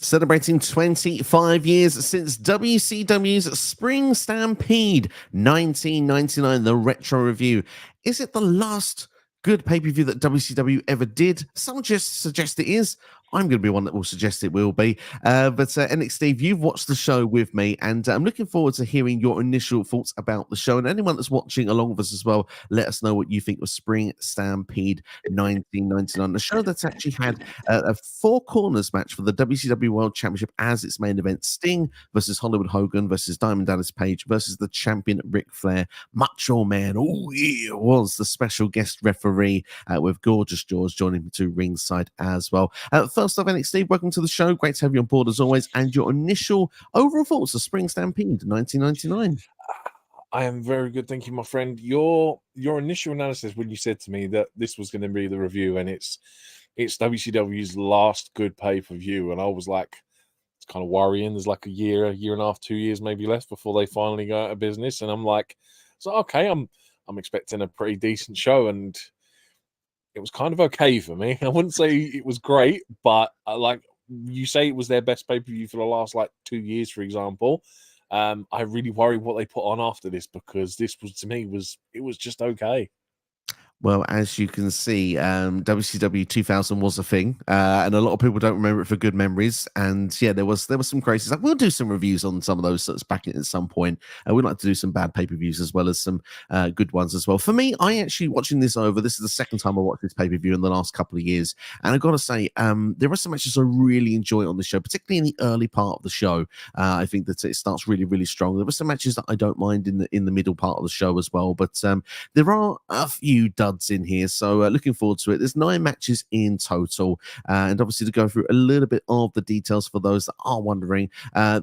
Celebrating 25 years since WCW's Spring Stampede 1999, the retro review. Is it the last good pay-per-view that WCW ever did? Some just suggest it is. I'm going to be one that will suggest it will be. But NXT, you've watched the show with me, and I'm looking forward to hearing your initial thoughts about the show. And anyone that's watching along with us as well, let us know what you think of Spring Stampede 1999, the show that's actually had a four corners match for the WCW World Championship as its main event. Sting versus Hollywood Hogan versus Diamond Dallas Page versus the champion Ric Flair. Macho Man, was the special guest referee with Gorgeous George joining me to ringside as well. First off, NXT, welcome to the show. Great to have you on board as always. And your initial overall thoughts of Spring Stampede 1999. I am very good, thank you, my friend. Your initial analysis when you said to me that this was going to be the review and it's WCW's last good pay-per-view, and I was like, it's kind of worrying. There's like a year and a half, 2 years maybe left before they finally go out of business, and I'm like, so okay, I'm expecting a pretty decent show, and it was kind of okay for me. I wouldn't say it was great, but like you say, it was their best pay-per-view for the last like 2 years, for example. I really worry what they put on after this, because this was, to me, it was just okay. Well, as you can see, WCW 2000 was a thing, and a lot of people don't remember it for good memories. And yeah, there was some crazies. Like, we'll do some reviews on some of those sorts back at some point. We'd like to do some bad pay-per-views as well as some good ones as well. For me, I actually, watching this over, this is the second time I watched this pay-per-view in the last couple of years, and I've got to say, there are some matches I really enjoy on the show, particularly in the early part of the show. I think that it starts really, really strong. There were some matches that I don't mind in the middle part of the show as well, but there are a few duds in here, so looking forward to it. There's 9 matches in total, and obviously to go through a little bit of the details for those that are wondering,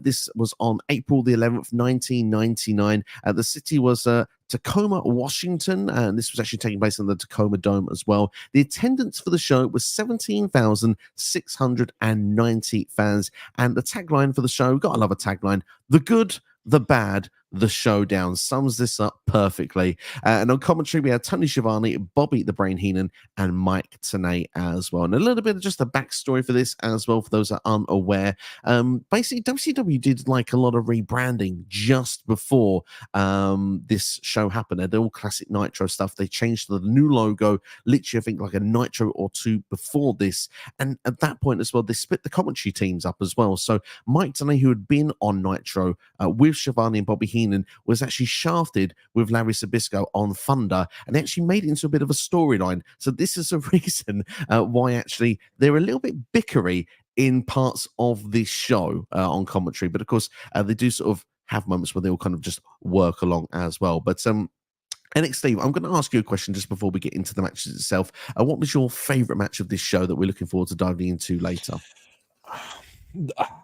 this was on April the 11th, 1999. The city was Tacoma, Washington, and this was actually taking place in the Tacoma Dome as well. The attendance for the show was 17,690 fans, and the tagline for the show, gotta love a tagline, the good, the bad, the showdown, sums this up perfectly. And on commentary, we had Tony Schiavone, Bobby the Brain Heenan, and Mike Tenay as well. And a little bit of just a backstory for this as well, for those that aren't aware. Basically, WCW did like a lot of rebranding just before this show happened. They're all classic Nitro stuff. They changed to the new logo, literally, I think, like a Nitro or two before this. And at that point as well, they split the commentary teams up as well. So Mike Tenay, who had been on Nitro with Schiavone and Bobby Heenan, was actually shafted with Larry Sabisco on Thunder, and they actually made it into a bit of a storyline. So this is a reason why actually they're a little bit bickery in parts of this show on commentary. But of course, they do sort of have moments where they will kind of just work along as well. But NXT, I'm going to ask you a question just before we get into the matches itself. What was your favorite match of this show that we're looking forward to diving into later?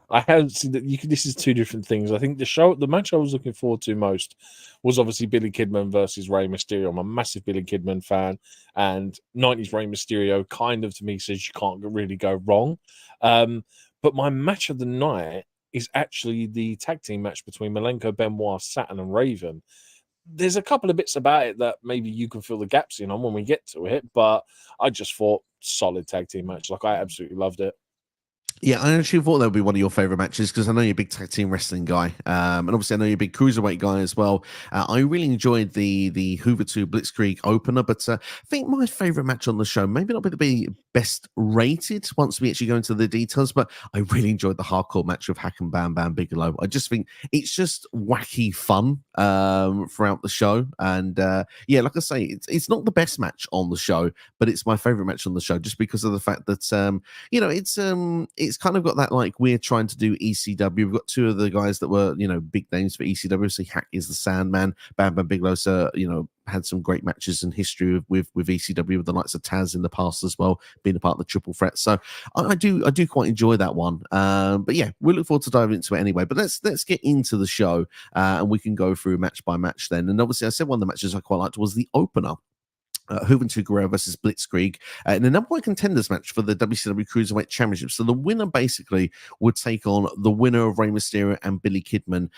I have seen that this is two different things. I think the match I was looking forward to most was obviously Billy Kidman versus Rey Mysterio. I'm a massive Billy Kidman fan, and 90s Rey Mysterio kind of, to me, says you can't really go wrong. But my match of the night is actually the tag team match between Malenko, Benoit, Saturn, and Raven. There's a couple of bits about it that maybe you can fill the gaps in on when we get to it, but I just thought solid tag team match. Like, I absolutely loved it. Yeah, I actually thought that would be one of your favorite matches, because I know you're a big tag team wrestling guy, and obviously I know you're a big cruiserweight guy as well. I really enjoyed the Hoover 2 Blitzkrieg opener, but I think my favorite match on the show, maybe not be the best rated once we actually go into the details, but I really enjoyed the hardcore match with Hack and Bam Bam Bigelow. I just think it's just wacky fun throughout the show, and yeah, like I say, it's not the best match on the show, but it's my favorite match on the show just because of the fact that it's kind of got that, like, we're trying to do ECW. We've got two of the guys that were, big names for ECW. So Hack is the Sandman. Bam Bam Bigelow, had some great matches in history with ECW, with the likes of Taz in the past as well, being a part of the Triple Threat. So I do quite enjoy that one. But yeah, we look forward to diving into it anyway. But let's get into the show, and we can go through match by match then. And obviously, I said one of the matches I quite liked was the opener. Hogan Guerrero versus Blitzkrieg in a number one contenders match for the WCW Cruiserweight Championship. So the winner basically would take on the winner of Rey Mysterio and Billy Kidman,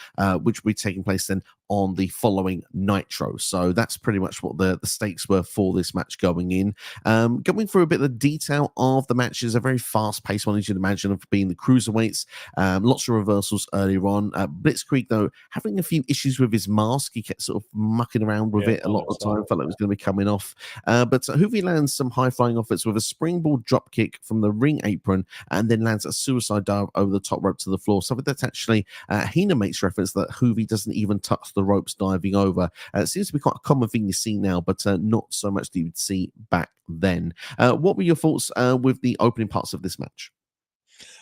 which would be taking place then on the following Nitro. So that's pretty much what the stakes were for this match going in. Going through a bit of the detail of the match is a very fast-paced one, as you'd imagine, of being the Cruiserweights. Lots of reversals earlier on. Blitzkrieg, though, having a few issues with his mask. He kept sort of mucking around with it a lot of the time. Felt like it was going to be coming off. But Hoovy lands some high-flying offense with a springboard drop kick from the ring apron and then lands a suicide dive over the top rope to the floor. So that's actually, Hina makes reference that Hoovy doesn't even touch the ropes diving over. It seems to be quite a common thing you see now, but not so much that you would see back then. What were your thoughts with the opening parts of this match?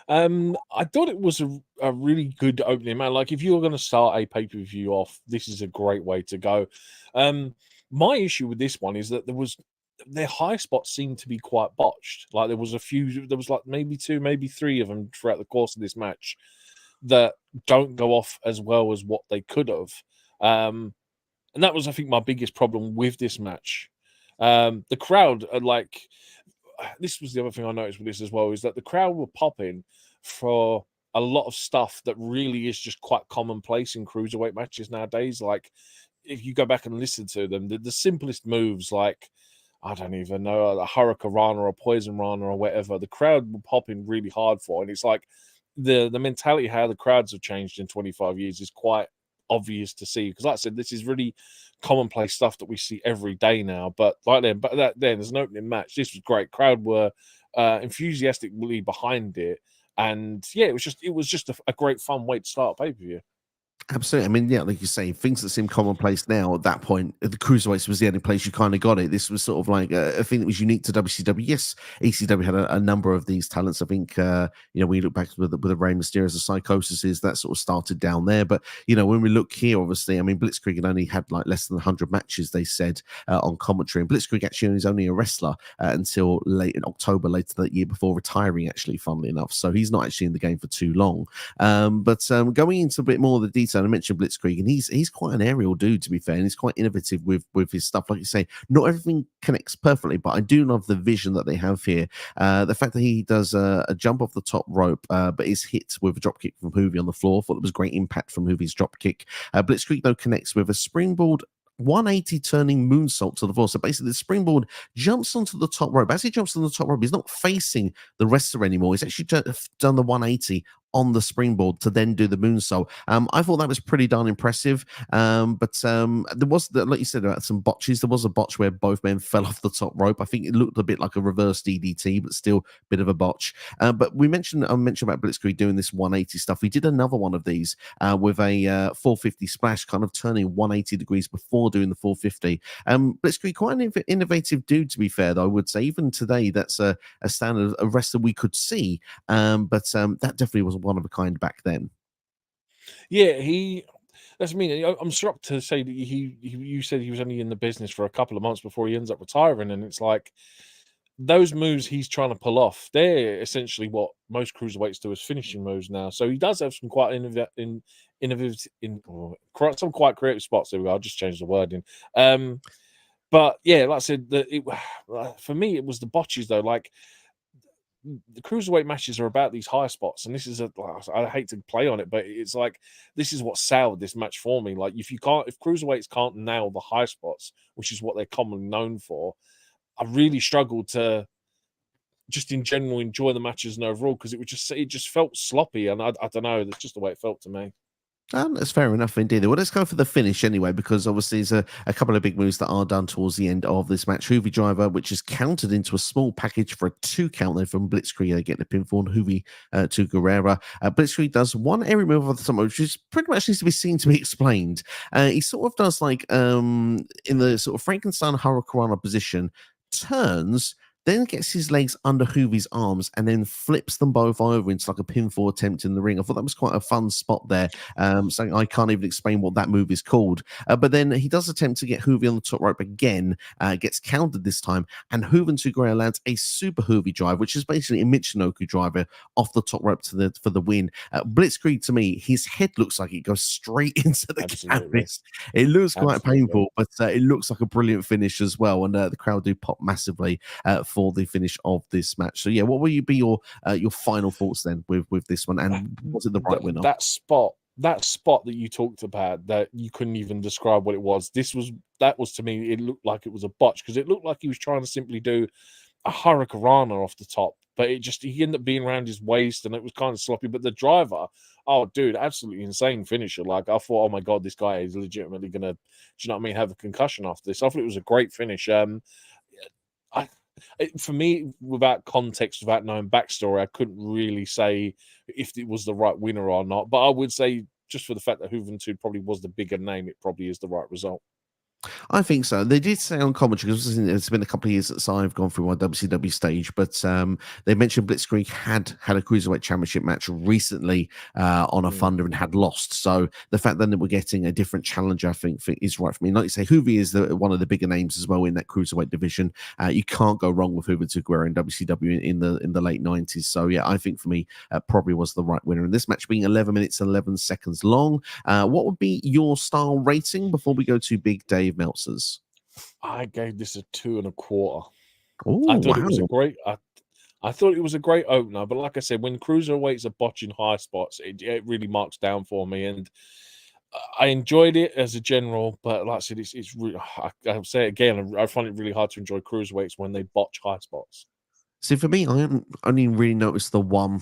I thought it was a really good opening, man. Like, if you were going to start a pay-per-view off, this is a great way to go. My issue with this one is that their high spots seemed to be quite botched. Like, there was like maybe 2, maybe 3 of them throughout the course of this match that don't go off as well as what they could have. And that was, I think, my biggest problem with this match. The crowd are like, this was the other thing I noticed with this as well, is that the crowd were popping for a lot of stuff that really is just quite commonplace in cruiserweight matches nowadays. Like, if you go back and listen to them, the simplest moves, like, I don't even know, a Hurricane Rana or a Poison Rana or whatever, the crowd were popping really hard for. And it's like the mentality, how the crowds have changed in 25 years is quite obvious to see. Because like I said, this is really commonplace stuff that we see every day now. But then there's an opening match. This was great. Crowd were enthusiastically behind it. And yeah, it was just a great fun way to start a pay-per-view. Absolutely. I mean, yeah, like you say, things that seem commonplace now at that point, the Cruiserweights was the only place you kind of got it. This was sort of like a thing that was unique to WCW. Yes, ECW had a number of these talents. I think, we look back with the Rey Mysterio, the Psychosis, that sort of started down there. But, when we look here, obviously, I mean, Blitzkrieg had only had like less than 100 matches, they said, on commentary. And Blitzkrieg actually is only a wrestler until late in October, later that year, before retiring, actually, funnily enough. So he's not actually in the game for too long. But going into a bit more of the detail, I mentioned Blitzkrieg, and he's quite an aerial dude, to be fair, and he's quite innovative with his stuff. Like you say, not everything connects perfectly, but I do love the vision that they have here. The fact that he does a jump off the top rope, but is hit with a drop kick from Hoovy on the floor. Thought it was great impact from Hoovy's drop kick. Blitzkrieg, though, connects with a springboard 180 turning moonsault to the floor. So basically, the springboard jumps onto the top rope. As he jumps on the top rope, he's not facing the wrestler anymore. He's actually done the 180 on the springboard to then do the moonsault. I thought that was pretty darn impressive. But there was, like you said, some botches. There was a botch where both men fell off the top rope. I think it looked a bit like a reverse DDT, but still a bit of a botch. But I mentioned about Blitzkrieg doing this 180 stuff. We did another one of these with a 450 splash, kind of turning 180 degrees before doing the 450. Blitzkrieg, quite an innovative dude, to be fair, though, I would say. Even today, that's a standard of wrestler we could see. But that definitely was one of a kind back then. Yeah, that's me. I'm shocked to say that you said he was only in the business for a couple of months before he ends up retiring, and it's like those moves he's trying to pull off, they're essentially what most cruiserweights do as finishing moves now. So he does have some quite some quite creative spots. There we go. I'll just change the wording. But yeah, like I said, for me it was the botches though. Like, the cruiserweight matches are about these high spots, and this is I hate to play on it, but it's like this is what soured this match for me. Like, if cruiserweights can't nail the high spots, which is what they're commonly known for, I really struggled to just in general enjoy the matches and overall, because it just felt sloppy, and I don't know, that's just the way it felt to me. That's fair enough indeed. Well, let's go for the finish anyway, because obviously there's a couple of big moves that are done towards the end of this match. Hoovy driver, which is countered into a small package for a 2 count there from Blitzkrieg, getting the pinfall, and Hoovy to Guerrera. Blitzkrieg does one airy move of the summer, which is pretty much needs to be seen to be explained. He sort of does like in the sort of Frankenstein Hurricanrana position, turns, then gets his legs under Hoovy's arms and then flips them both over into like a pinfall attempt in the ring. I thought that was quite a fun spot there. So I can't even explain what that move is called. But then he does attempt to get Hoovy on the top rope again, gets countered this time, and Juven Segura lands a super Hoovy drive, which is basically a Michinoku driver off the top rope for the win. Blitzkrieg, to me, his head looks like it goes straight into the canvas. It looks quite painful, but it looks like a brilliant finish as well. And the crowd do pop massively for the finish of this match. So yeah, what will be your final thoughts then with this one? And was it the right winner? That spot that you talked about, that you couldn't even describe what it was. That was to me, it looked like it was a botch, because it looked like he was trying to simply do a hurricanrana off the top, but he ended up being around his waist and it was kind of sloppy. But the driver, oh dude, absolutely insane finisher. Like, I thought, oh my god, this guy is legitimately gonna, do you know what I mean, have a concussion after this. I thought it was a great finish. For me, without context, without knowing backstory, I couldn't really say if it was the right winner or not. But I would say, just for the fact that Juventud probably was the bigger name, it probably is the right result. I think so. They did say on commentary, because it's been a couple of years since I've gone through my WCW stage, but they mentioned Blitzkrieg had a Cruiserweight Championship match recently on a Thunder and had lost. So the fact that we're getting a different challenger, I think is right for me. Like you say, Hoovy is one of the bigger names as well in that Cruiserweight division. You can't go wrong with Juven Segura in WCW in the late 90s. So yeah, I think for me, probably was the right winner. And this match being 11 minutes and 11 seconds long, what would be your star rating before we go to Big Dave Meltzer's? I gave this a 2.25. Oh, I thought wow. it was a great. I thought it was a great opener, but like I said, when cruiserweights are botching high spots, it really marks down for me, and I enjoyed it as a general. But like I said, it's really, I'll say it again, I find it really hard to enjoy cruiserweights when they botch high spots. See, for me, I haven't only really noticed the one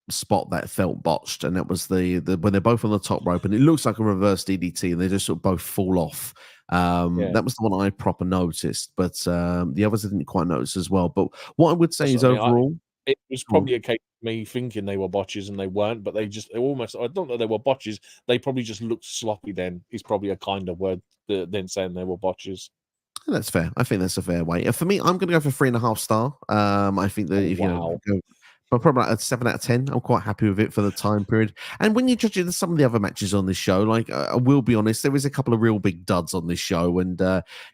spot that felt botched, and that was the when they're both on the top rope and it looks like a reverse DDT and they just sort of both fall off. That was the one I proper noticed, but the others I didn't quite notice as well. But what I would say is overall, it was probably a case of me thinking they were botches and they weren't, but they almost, I don't know, they were botches. They probably just looked sloppy. Then is probably a kinder word than saying they were botches. that's fair. I think that's a fair way. For me, I'm going to go for 3.5 star. I think that if you know, but probably like a 7 out of 10. I'm quite happy with it for the time period. And when you judge some of the other matches on this show, like I will be honest, there is a couple of real big duds on this show, and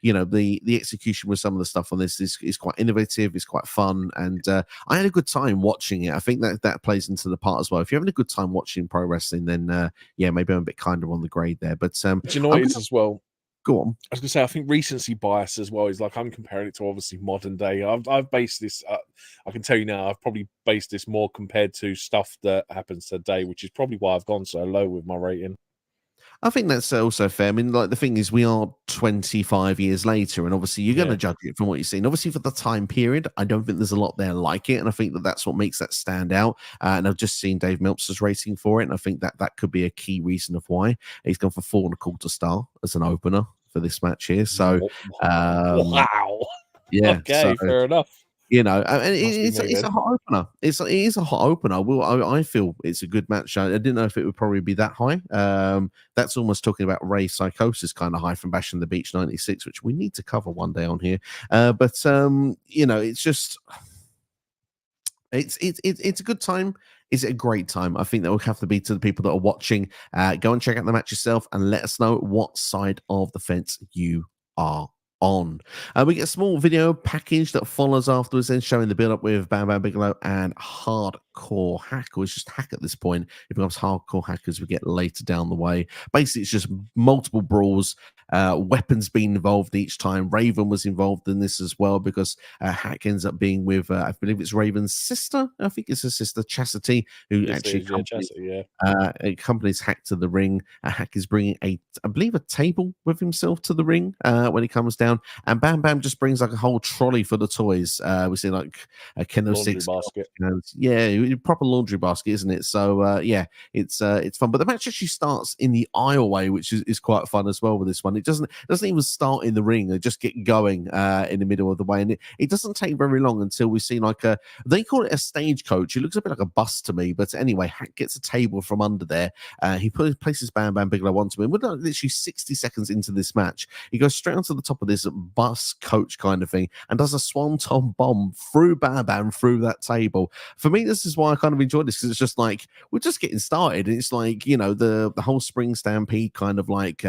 you know, the execution with some of the stuff on this is quite innovative, it's quite fun, and I had a good time watching it. I think that plays into the part as well. If you're having a good time watching pro wrestling, then yeah, maybe I'm a bit kinder on the grade there. But do you know what it is as well? Go on. I was going to say, I think recency bias as well is like, I'm comparing it to obviously modern day. I've based this, I can tell you now, I've probably based this more compared to stuff that happens today, which is probably why I've gone so low with my rating. I think that's also fair. I mean, like, the thing is, we are 25 years later, and obviously you're going to judge it from what you've seen. Obviously, for the time period, I don't think there's a lot there like it, and I think that's what makes that stand out. And I've just seen Dave Meltzer's rating for it, and I think that could be a key reason of why he's gone for 4.25 star as an opener for this match here. So, wow, yeah, okay, fair enough. You know, and it's a hot opener. It is a hot opener. I feel it's a good match. I didn't know if it would probably be that high. That's almost talking about Ray Psychosis kind of high from Bash on the Beach 96, which we need to cover one day on here. But you know, it's just it's a good time. Is it a great time? I think that will have to be to the people that are watching. Go and check out the match yourself and let us know what side of the fence you are on. We get a small video package that follows afterwards, then showing the build up with Bam Bam Bigelow and Hardcore Hack, or it's just Hack at this point. It becomes Hardcore Hack as we get later down the way. Basically, it's just multiple brawls, weapons being involved each time. Raven was involved in this as well, because Hack ends up being with, I believe it's Raven's sister. I think it's her sister, Chastity, who actually accompanies Hack to the ring. Hack is bringing I believe a table with himself to the ring when he comes down, and Bam Bam just brings like a whole trolley full of toys. We see like a Kendo sticks, basket. Yeah, proper laundry basket, isn't it? So yeah, it's fun. But the match actually starts in the aisleway, which is quite fun as well with this one. It doesn't even start in the ring. They just get going in the middle of the way, and it doesn't take very long until we see like they call it a stagecoach. It looks a bit like a bus to me, but anyway, Hack gets a table from under there. He places Bam Bam Bigelow onto him. We're literally 60 seconds into this match. He goes straight onto the top of this this bus coach kind of thing and does a swanton bomb through Bam Bam through that table. For me, this is why I kind of enjoyed this, because it's just like we're just getting started. It's like, you know, the whole spring stampede kind of like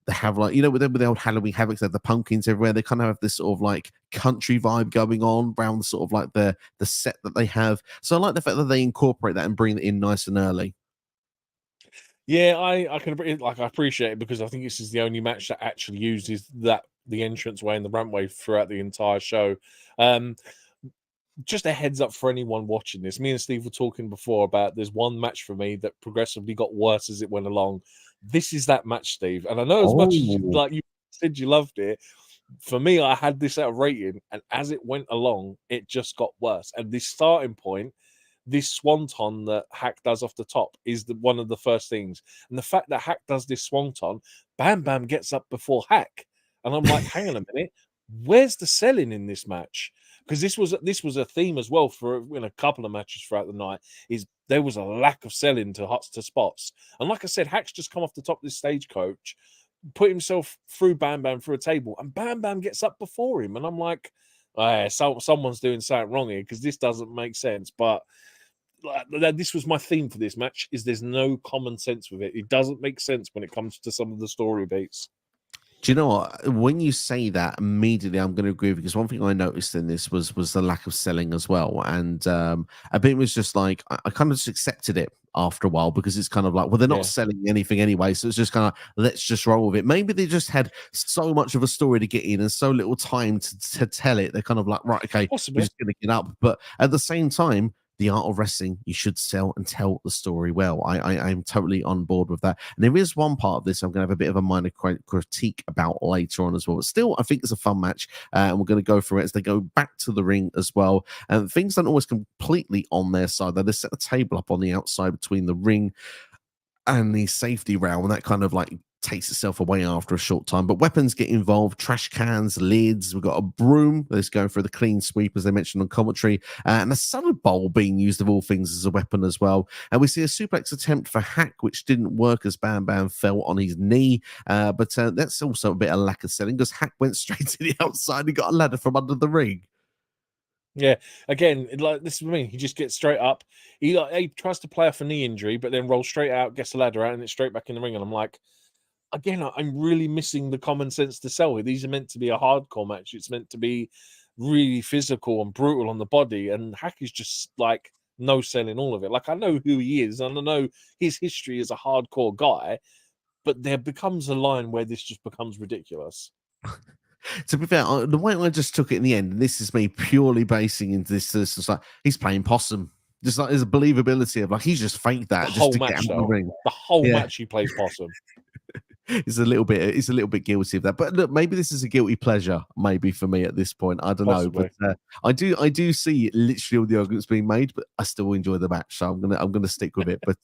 they have, like, you know, with the old Halloween Havoc, they have the pumpkins everywhere. They kind of have this sort of like country vibe going on around the sort of like the set that they have. So I like the fact that they incorporate that and bring it in nice and early. Yeah, I can like, I appreciate it, because I think this is the only match that actually uses the entranceway and the rampway throughout the entire show. Just a heads up for anyone watching this. Me and Steve were talking before about there's one match for me that progressively got worse as it went along. This is that match, Steve. And I know as much as you said you loved it, for me, I had this at a rating, and as it went along, it just got worse. And this starting point, this swanton that Hack does off the top, is one of the first things. And the fact that Hack does this swanton, Bam Bam gets up before Hack. And I'm like, hang on a minute, where's the selling in this match? Because this was a theme as well for in a couple of matches throughout the night. Is there was a lack of selling to spots, and like I said, Hack's just come off the top of this stagecoach, put himself through Bam Bam through a table, and Bam Bam gets up before him, and I'm like, someone's doing something wrong here, because this doesn't make sense. But this was my theme for this match: is there's no common sense with it. It doesn't make sense when it comes to some of the story beats. Do you know what? When you say that, immediately I'm going to agree, because one thing I noticed in this was the lack of selling as well, and a bit was just like I kind of just accepted it after a while, because it's kind of like, well, they're not selling anything anyway, so it's just kind of, let's just roll with it. Maybe they just had so much of a story to get in and so little time to tell it. They're kind of like, right, okay, possibly, we're just going to get up. But at the same time, the art of wrestling, you should sell and tell the story well. I'm totally on board with that. And there is one part of this I'm going to have a bit of a minor critique about later on as well. But still, I think it's a fun match, and we're going to go through it as they go back to the ring as well. And things don't always completely on their side. They set the table up on the outside between the ring and the safety rail, and that kind of like takes itself away after a short time. But weapons get involved: trash cans, lids. We've got a broom that's going for the clean sweep, as they mentioned on commentary, and a salad bowl being used of all things as a weapon as well. And we see a suplex attempt for Hack, which didn't work as Bam Bam fell on his knee. But that's also a bit of lack of selling, because Hack went straight to the outside and got a ladder from under the ring. Yeah, again, like this is what I mean. He just gets straight up. He tries to play off a knee injury, but then rolls straight out, gets a ladder out, and it's straight back in the ring. And I'm like, again, I'm really missing the common sense to sell here. These are meant to be a hardcore match. It's meant to be really physical and brutal on the body. And Hack is just like no selling all of it. Like, I know who he is, and I know his history as a hardcore guy, but there becomes a line where this just becomes ridiculous. To be fair, the way I just took it in the end, and this is me purely basing into this is like, he's playing possum. Just like there's a believability of like, he's just faked that The just whole to match, get out though. of the ring. The whole match he plays possum. It's a little bit guilty of that, but look, maybe this is a guilty pleasure, maybe for me at this point. I don't know, but I do see literally all the arguments being made, but I still enjoy the match, so I'm gonna stick with it. But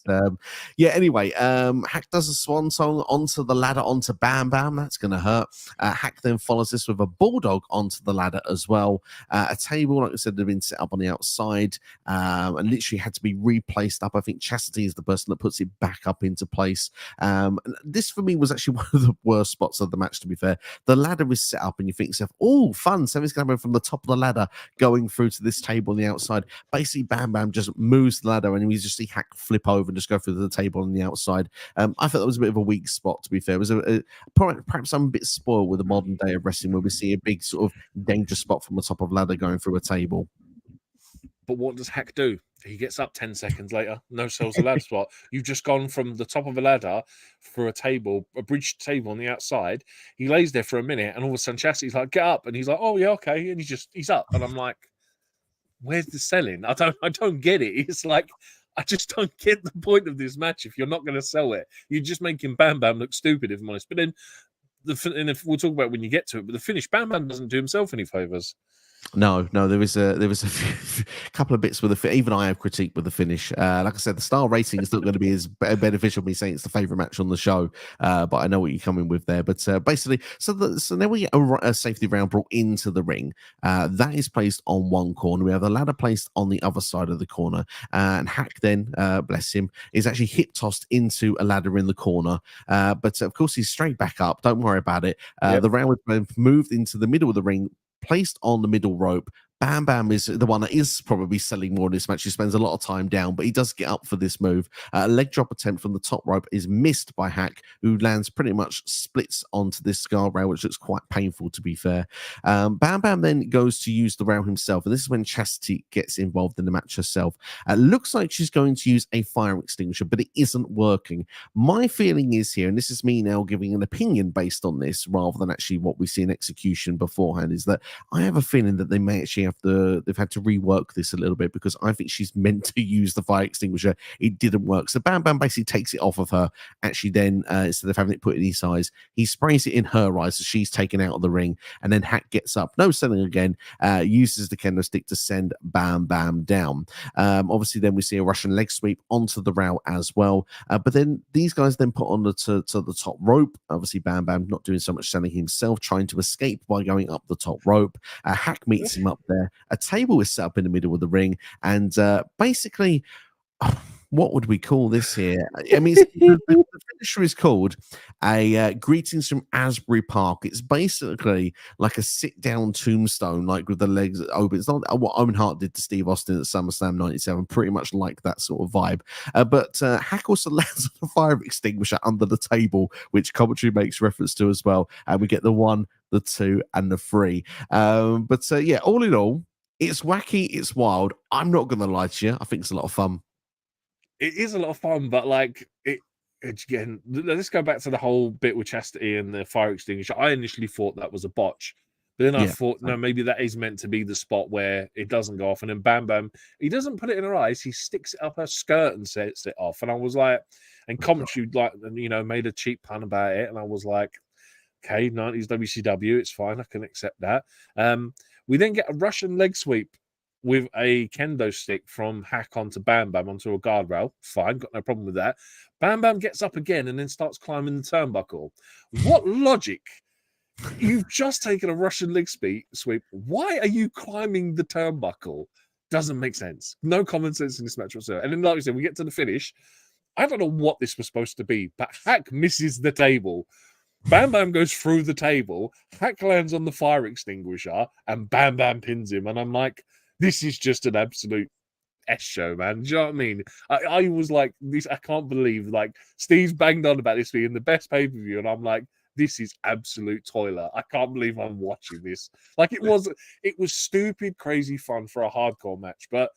yeah, anyway, Hack does a swan song onto the ladder onto Bam Bam. That's gonna hurt. Hack then follows this with a bulldog onto the ladder as well. A table, like I said, had been set up on the outside, and literally had to be replaced up. I think Chastity is the person that puts it back up into place. This for me was actually one of the worst spots of the match, to be fair. The ladder is set up and you think to yourself, oh, fun, something's going to happen from the top of the ladder going through to this table on the outside. Basically, Bam Bam just moves the ladder and we just see Hack flip over and just go through to the table on the outside. I thought that was a bit of a weak spot, to be fair. It was perhaps I'm a bit spoiled with the modern day of wrestling where we see a big sort of dangerous spot from the top of a ladder going through a table. But what does Hack do? He gets up 10 seconds later, no sells a ladder spot. You've just gone from the top of a ladder for a table, a bridge table on the outside. He lays there for a minute, and all of a sudden Chastity's like, get up. And he's like, oh, yeah, okay. And he's up. And I'm like, where's the selling? I don't get it. It's like, I just don't get the point of this match if you're not going to sell it. You're just making Bam Bam look stupid, if I'm honest. But then, and if we'll talk about when you get to it, but the finish, Bam Bam doesn't do himself any favors. No, there was a couple of bits with the even I have critique with the finish. Like I said, the star rating is not going to be as beneficial. Me saying it's the favorite match on the show, but I know what you're coming with there. But basically, so then we get a safety round brought into the ring. That is placed on one corner. We have the ladder placed on the other side of the corner, and Hack then, bless him, is actually hip tossed into a ladder in the corner. But of course, he's straight back up. Don't worry about it. The round was moved into the middle of the ring, placed on the middle rope. Bam Bam is the one that is probably selling more in this match. He spends a lot of time down, but he does get up for this move. A leg drop attempt from the top rope is missed by Hack, who lands pretty much splits onto this guardrail, which looks quite painful, to be fair. Bam Bam then goes to use the rail himself, and this is when Chastity gets involved in the match herself. Looks like she's going to use a fire extinguisher, but it isn't working. My feeling is here, and this is me now giving an opinion based on this rather than actually what we see in execution beforehand, is that I have a feeling that they may actually they've had to rework this a little bit, because I think she's meant to use the fire extinguisher. It didn't work. So Bam Bam basically takes it off of her. Actually, then instead of having it put in his eyes, he sprays it in her eyes, so she's taken out of the ring. And then Hack gets up, no selling again, uses the kendo stick to send Bam Bam down. Obviously, then we see a Russian leg sweep onto the rail as well. But then these guys then put on to the top rope. Obviously, Bam Bam not doing so much selling himself, trying to escape by going up the top rope. Hack meets him up there. A table is set up in the middle of the ring, and basically, what would we call this here? I mean, the finisher is called a greetings from Asbury Park. It's basically like a sit-down tombstone, like with the legs open. It's not what Owen Hart did to Steve Austin at SummerSlam '97, pretty much like that sort of vibe. But Hack also lands a fire extinguisher under the table, which commentary makes reference to as well. And we get the 1, the 2, and the 3. But yeah, all in all, it's wacky, it's wild. I'm not going to lie to you. I think it's a lot of fun. It is a lot of fun, but like it again. Let's go back to the whole bit with Chastity and the fire extinguisher. I initially thought that was a botch, but then I thought, no, maybe that is meant to be the spot where it doesn't go off. And then Bam Bam, he doesn't put it in her eyes; he sticks it up her skirt and sets it off. And I was like, and commentary made a cheap pun about it, and I was like, okay, 90s WCW, it's fine, I can accept that. We then get a Russian leg sweep with a kendo stick from Hack onto Bam Bam onto a guardrail. Fine, got no problem with that. Bam Bam gets up again and then starts climbing the turnbuckle. What logic? You've just taken a Russian leg sweep. Why are you climbing the turnbuckle? Doesn't make sense. No common sense in this match whatsoever. And then, like I said, we get to the finish. I don't know what this was supposed to be, but Hack misses the table. Bam Bam goes through the table. Hack lands on the fire extinguisher, and Bam Bam pins him. And I'm like, this is just an absolute S show, man. Do you know what I mean? I was like, this. I can't believe, like, Steve's banged on about this being the best pay-per-view, and I'm like, this is absolute toilet. I can't believe I'm watching this. Like, it was stupid, crazy fun for a hardcore match, but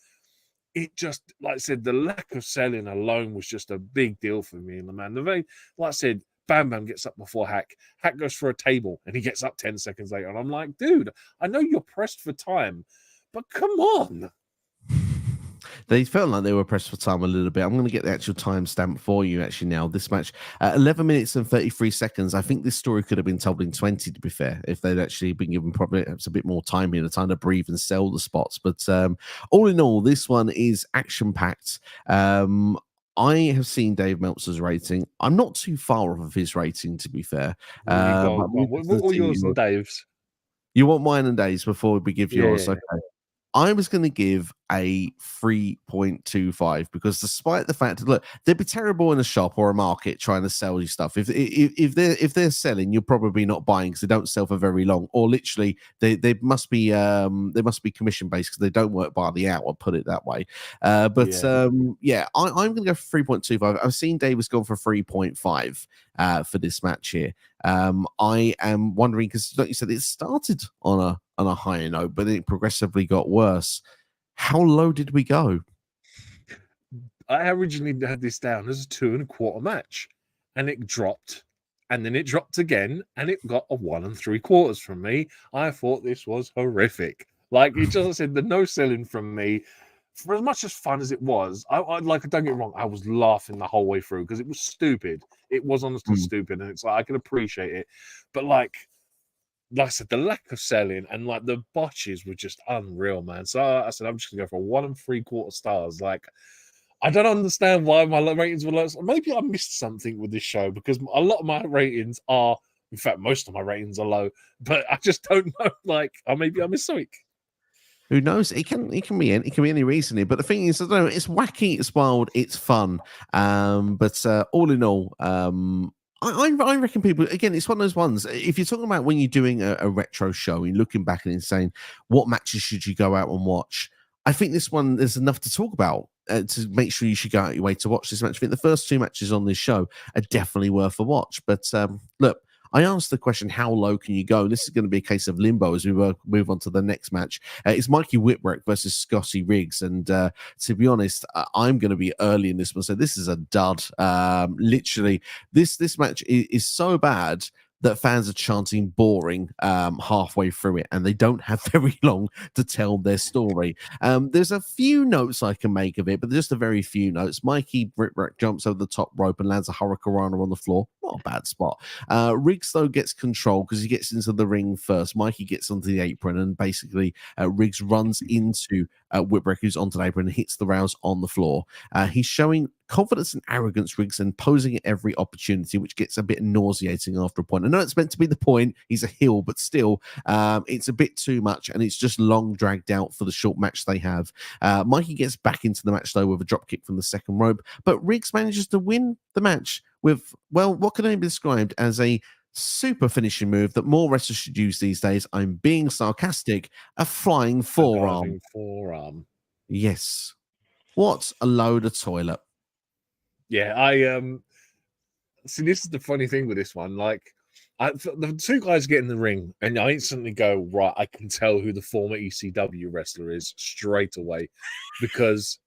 it just, like I said, the lack of selling alone was just a big deal for me. And the man, like I said, Bam Bam gets up before Hack. Hack goes for a table, and he gets up 10 seconds later. And I'm like, dude, I know you're pressed for time, but come on. They felt like they were pressed for time a little bit. I'm going to get the actual timestamp for you actually now. This match, 11 minutes and 33 seconds. I think this story could have been told in 20, to be fair, if they'd actually been given probably a bit more time here, the time to breathe and sell the spots. But all in all, this one is action-packed. I have seen Dave Meltzer's rating. I'm not too far off of his rating, to be fair. What are yours and Dave's? You want mine and Dave's before we give yours? Yeah. Okay. I was going to give a 3.25 because despite the fact that, look, they'd be terrible in a shop or a market trying to sell you stuff. If they're selling, you're probably not buying because they don't sell for very long, or literally they must be commission based because they don't work by the hour. Put it that way. I'm going to go for 3.25. I've seen Davis gone for 3.5 for this match here. I am wondering because, like you said, it started on a higher note, but it progressively got worse. How low did we go? I originally had this down as a 2.25 match, and it dropped, and then it dropped again, and it got a 1 3/4 from me. I thought this was horrific. Like, it just said, the no selling from me. For as much as fun as it was, I like, don't get me wrong, I was laughing the whole way through because it was stupid. It was honestly stupid, and it's like I can appreciate it, but like, like I said, the lack of selling and like the botches were just unreal, man. So I said, I'm just gonna go for 1 3/4 stars. Like, I don't understand why my ratings were low. Maybe I missed something with this show because a lot of my ratings are, in fact, most of my ratings are low, but I just don't know. Like, or maybe I missed something. Who knows? It can be any reason here. But the thing is, I don't know. It's wacky, it's wild, it's fun. But all in all, I reckon people again. It's one of those ones. If you're talking about when you're doing a retro show, and looking back and saying what matches should you go out and watch, I think this one there's enough to talk about to make sure you should go out your way to watch this match. I think the first 2 matches on this show are definitely worth a watch. But look, I asked the question, how low can you go? This is going to be a case of limbo as we move on to the next match. It's Mikey Whipwreck versus Scotty Riggs. And to be honest, I'm going to be early in this one. So this is a dud. Literally, this match is so bad that fans are chanting boring halfway through it, and they don't have very long to tell their story. There's a few notes I can make of it, but just a very few notes. Mikey Whipwreck jumps over the top rope and lands a hurricanrana on the floor. Not a bad spot. Riggs, though, gets control because he gets into the ring first. Mikey gets onto the apron, and basically Riggs runs into Whipwreck, who's onto the apron, and hits the rails on the floor. He's showing confidence and arrogance, Riggs, and posing at every opportunity, which gets a bit nauseating after a point. I know it's meant to be the point. He's a heel, but still, it's a bit too much, and it's just long dragged out for the short match they have. Mikey gets back into the match, though, with a dropkick from the second rope, but Riggs manages to win the match with, well, what can only be described as a super finishing move that more wrestlers should use these days. I'm being sarcastic. A flying forearm. Yes. What a load of toilet. Yeah, I see. This is the funny thing with this one. Like, the 2 guys get in the ring, and I instantly go, right, I can tell who the former ECW wrestler is straight away, because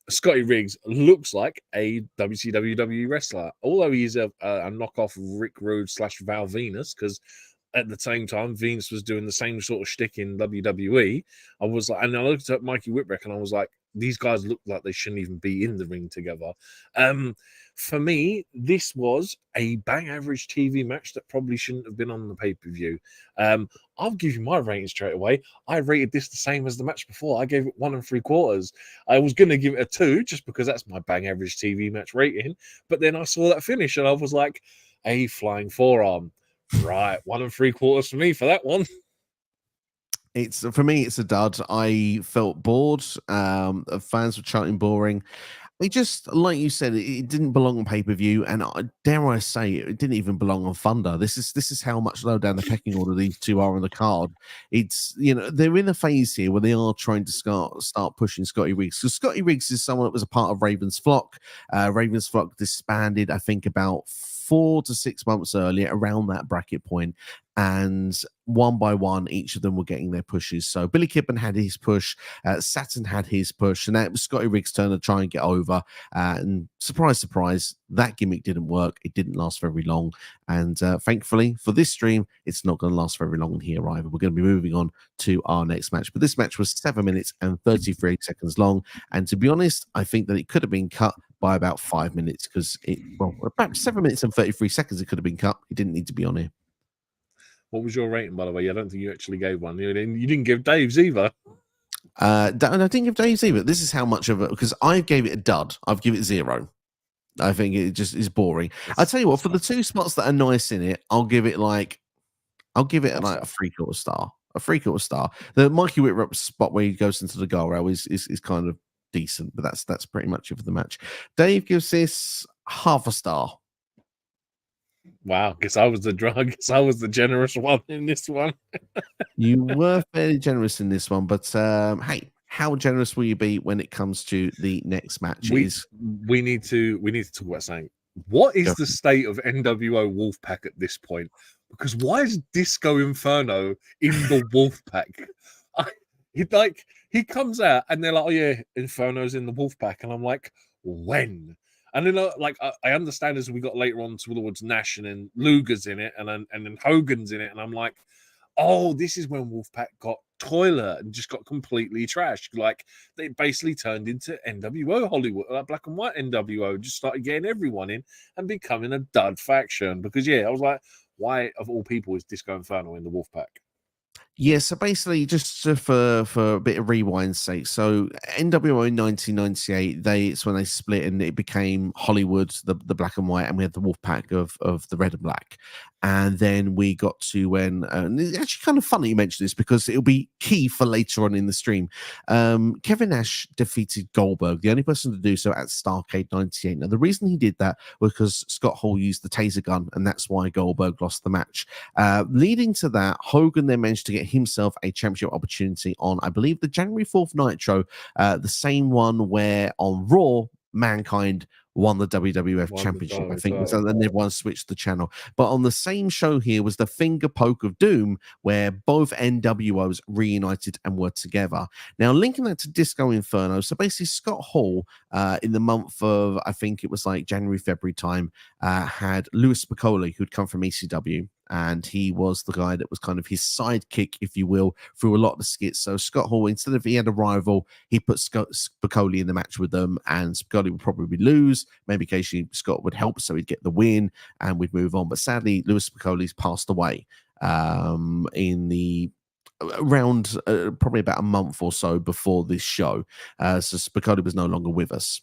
Scotty Riggs looks like a WCW wrestler, although he's a knockoff Rick Rude / Val Venus, because at the same time Venus was doing the same sort of shtick in WWE. I was like, and I looked at Mikey Whipwreck and I was like, these guys look like they shouldn't even be in the ring together. For me, this was a bang average TV match that probably shouldn't have been on the pay-per-view. I'll give you my rating straight away. I rated this the same as the match before. I gave it 1 3/4. I was going to give it a 2 just because that's my bang average TV match rating. But then I saw that finish and I was like, a flying forearm. Right, 1 3/4 for me for that one. It's for me, it's a dud. I felt bored. Fans were chanting boring. It just, like you said, it didn't belong on pay-per-view, and dare I say, it didn't even belong on Thunder. This is how much low down the pecking order these two are on the card. It's, they're in a phase here where they are trying to start pushing Scotty Riggs. So Scotty Riggs is someone that was a part of Raven's Flock. Raven's Flock disbanded, I think, about 4 to 6 months earlier, around that bracket point, and one by one, each of them were getting their pushes. So Billy Kidman had his push, Saturn had his push, and now it was Scotty Riggs' turn to try and get over. And surprise, surprise, that gimmick didn't work. It didn't last very long. And thankfully for this stream, it's not going to last very long here either. We're going to be moving on to our next match. But this match was 7 minutes and 33 seconds long. And to be honest, I think that it could have been cut by about 5 minutes, because about 7 minutes and 33 seconds it could have been cut. It didn't need to be on here. What was your rating, by the way? I don't think you actually gave one. You didn't give Dave's either. I didn't give Dave's either. This is how much of it, because I gave it a dud. I've given it 0. I think it just is boring. I'll tell you what, for the 2 spots that are nice in it, I'll give it like a 3/4 star. A 3/4 star. The Mikey Whipwreck spot where he goes into the guardrail is kind of decent, but that's pretty much it for the match. Dave gives this 1/2 star. Wow, guess I was the generous one in this one. You were fairly generous in this one, but hey, how generous will you be when it comes to the next match? We need to talk about something. What is the state of NWO Wolfpack at this point? Because why is Disco Inferno in the Wolfpack? He comes out and they're like, oh yeah, Inferno's in the Wolfpack, and I'm like, when? And then, I understand as we got later on towards Nash, and then Luger's in it, and then Hogan's in it, and I'm like, oh, this is when Wolfpack got toilet and just got completely trashed. Like, they basically turned into NWO Hollywood, black and white NWO, just started getting everyone in and becoming a dud faction. Because, yeah, I was like, why of all people is Disco Inferno in the Wolfpack? Yeah, so basically, just for a bit of rewind's sake, so NWO in 1998, it's when they split and it became Hollywood, the black and white, and we had the Wolfpack of the red and black. And then we got to when, and it's actually kind of funny you mention this because it'll be key for later on in the stream. Kevin Nash defeated Goldberg, the only person to do so at Starrcade 98. Now, the reason he did that was because Scott Hall used the taser gun, and that's why Goldberg lost the match. Leading to that, Hogan then managed to get himself a championship opportunity on, I believe, the January 4th Nitro, the same one where on Raw, Mankind won the WWF Championship, I think. So then everyone switched the channel. But on the same show here was the Finger Poke of Doom, where both NWOs reunited and were together. Now, linking that to Disco Inferno, so basically Scott Hall, in the month of, I think it was like January, February time, had Louis Piccoli, who'd come from ECW. And he was the guy that was kind of his sidekick, if you will, through a lot of the skits. So Scott Hall, instead of he had a rival, he put Spicoli in the match with them, and Spicoli would probably lose. Maybe occasionally Scott would help, so he'd get the win, and we'd move on. But sadly, Louis Spicoli's passed away in the around probably about a month or so before this show. So Spicoli was no longer with us.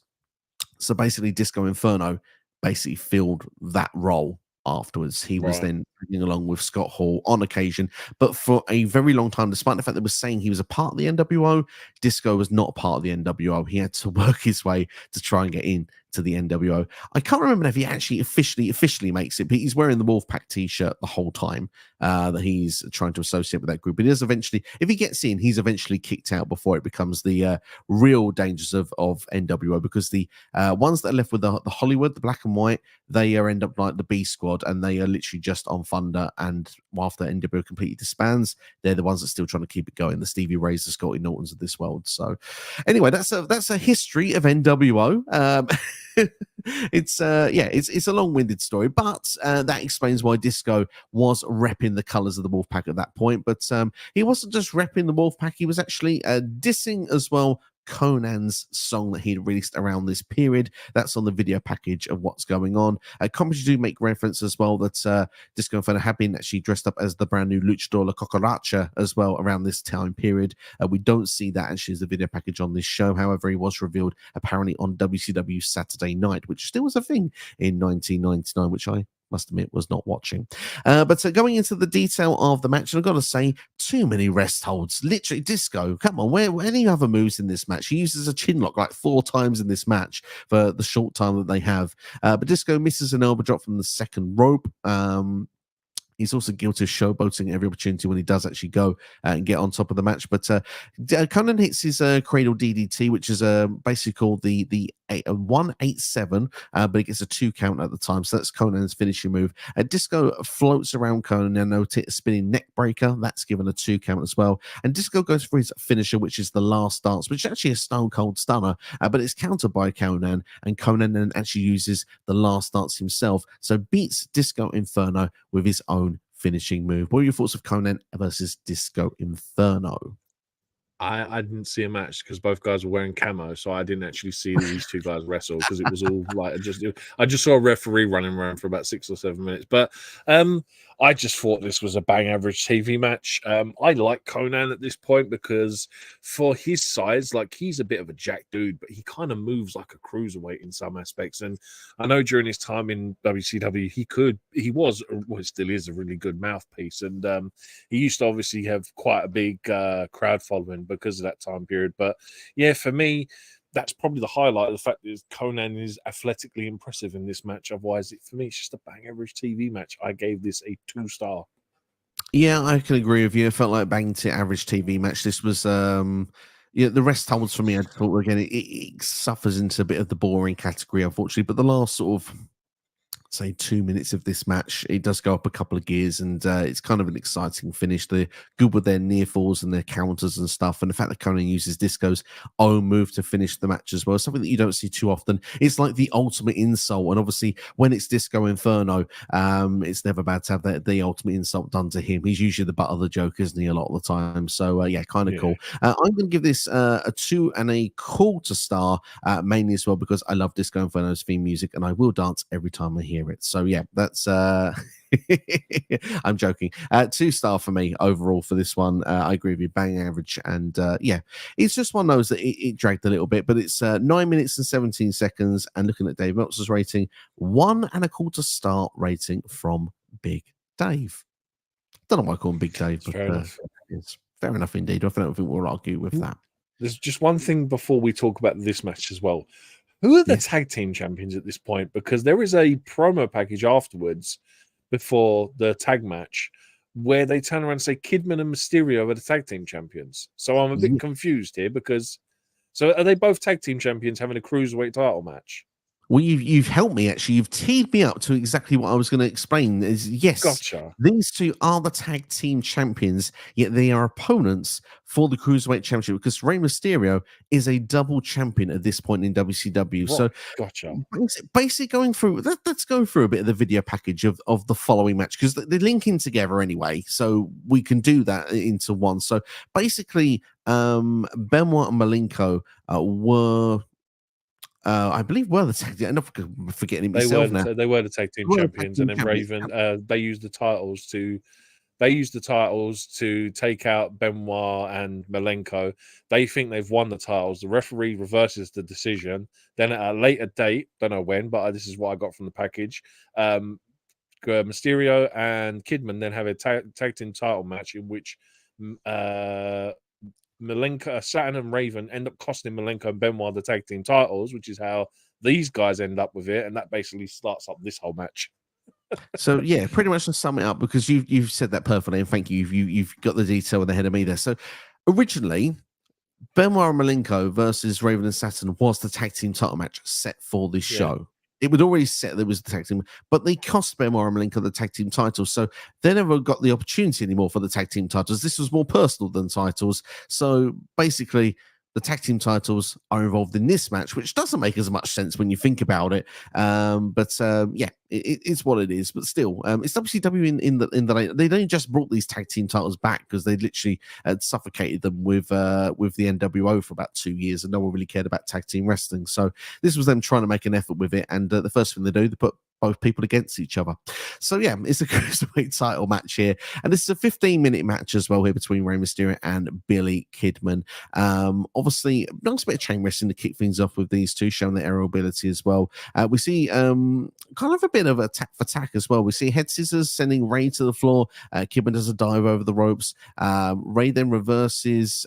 So basically, Disco Inferno basically filled that role. Afterwards, he was then bringing along with Scott Hall on occasion, but for a very long time, despite the fact that was saying he was a part of the NWO, Disco was not a part of the NWO. He had to work his way to try and get in to the NWO. I can't remember if he actually officially makes it, but he's wearing the Wolfpack t-shirt the whole time that he's trying to associate with that group. It is eventually, if he gets in, he's eventually kicked out before it becomes the real dangers of NWO, because the ones that are left with the Hollywood, the black and white, they end up like the B Squad, and they are literally just on Thunder. And after NWO completely disbands, they're the ones that are still trying to keep it going. The Stevie Rays, the Scotty Nortons of this world. So, anyway, that's a history of NWO. It's a long-winded story, but that explains why Disco was repping the colors of the Wolfpack at that point. But he wasn't just repping the Wolfpack; he was actually dissing as well Conan's song that he'd released around this period. That's on the video package of what's going on. Comments do make reference as well that Disco Inferno had been actually dressed up as the brand new Luchador La Cucaracha as well around this time period. We don't see that actually as the video package on this show. However, he was revealed apparently on WCW Saturday Night, which still was a thing in 1999, which I must admit was not watching. But going into the detail of the match, and I've got to say, too many rest holds. Literally, Disco, come on, where any other moves in this match? He uses a chin lock like 4 times in this match for the short time that they have. But Disco misses an elbow drop from the second rope. He's also guilty of showboating every opportunity when he does actually go and get on top of the match. But Conan hits his cradle DDT, which is basically called the 187, but it gets a 2 count at the time. So that's Conan's finishing move. Disco floats around Conan and note a spinning neck breaker. That's given a 2 count as well. And Disco goes for his finisher, which is the last dance, which is actually a stone cold stunner, but it's countered by Conan. And Conan then actually uses the last dance himself. So beats Disco Inferno with his own finishing move. What are your thoughts of Conan versus Disco Inferno? I didn't see a match because both guys were wearing camo, so I didn't actually see these two guys wrestle because it was all like I just saw a referee running around for about 6 or 7 minutes. But I just thought this was a bang average TV match. I like Conan at this point because for his size, like he's a bit of a jack dude, but he kind of moves like a cruiserweight in some aspects. And I know during his time in WCW, he still is a really good mouthpiece, and he used to obviously have quite a big crowd following because of that time period. But yeah, for me, that's probably the highlight of the fact that Conan is athletically impressive in this match. Otherwise, for me, it's just a bang average TV match. I gave this a 2-star. Yeah, I can agree with you. It felt like a bang to average TV match. This was the rest holds for me. I thought again it suffers into a bit of the boring category, unfortunately. But the last sort of say 2 minutes of this match, it does go up a couple of gears, and it's kind of an exciting finish. They're good with their near falls and their counters and stuff, and the fact that Conan uses Disco's own move to finish the match as well, something that you don't see too often. It's like the ultimate insult, and obviously when it's Disco Inferno, it's never bad to have the ultimate insult done to him. He's usually the butt of the joke, isn't he, a lot of the time? So kind of cool. I'm going to give this a 2 1/4 star, mainly as well because I love Disco Inferno's theme music, and I will dance every time I hear hear it. So yeah, that's I'm joking. 2-star for me overall for this one. I agree with you, bang average, and yeah, it's just one of those that it dragged a little bit, but it's 9 minutes and 17 seconds. And looking at Dave Meltzer's rating, 1.25-star rating from Big Dave. Don't know why I call him Big Dave, but fair enough. it's fair enough indeed. I don't think we'll argue with that. There's just one thing before we talk about this match as well. Who are the Yes. tag team champions at this point? Because there is a promo package afterwards before the tag match where they turn around and say Kidman and Mysterio are the tag team champions. So I'm a bit confused here because so are they both tag team champions having a cruiserweight title match? Well, you've helped me actually. You've teed me up to exactly what I was going to explain. Is yes, Gotcha. these two are the tag team champions, yet they are opponents for the cruiserweight championship because Rey Mysterio is a double champion at this point in WCW. Right. So, gotcha. Basically, going through let's go through a bit of the video package of the following match because they're linking together anyway, so we can do that into one. So basically, Benoit and Malenko were. I believe were the tag team. I'm not forgetting it myself now. They were the tag team champions, and then Raven. They used the titles to take out Benoit and Malenko. They think they've won the titles. The referee reverses the decision. Then at a later date, don't know when, but this is what I got from the package. Mysterio and Kidman then have a tag team title match in which Malenko, Saturn and Raven end up costing Malenko and Benoit the tag team titles, which is how these guys end up with it, and that basically starts up this whole match. So yeah, pretty much to sum it up, because you've said that perfectly, and thank you. You've got the detail ahead of me there. So originally, Benoit and Malenko versus Raven and Saturn was the tag team title match set for this show. It would already set there was the tag team, but they cost Benoit and Malenko the tag team titles, so they never got the opportunity anymore for the tag team titles. This was more personal than titles. So basically, the tag team titles are involved in this match, which doesn't make as much sense when you think about it. Yeah, it's what it is. But still, it's WCW in the late. They only just brought these tag team titles back because they literally had suffocated them with the NWO for about 2 years, and no one really cared about tag team wrestling. So this was them trying to make an effort with it, and the first thing they do, they put both people against each other. So yeah, it's a cruiserweight title match here, and this is a 15-minute match as well here between Rey Mysterio and Billy Kidman. Obviously, nice bit of chain wrestling to kick things off with these two, showing their aerial ability as well. We see kind of a bit of a tack for tack as well. We see head scissors sending Rey to the floor. Kidman does a dive over the ropes. Rey then reverses.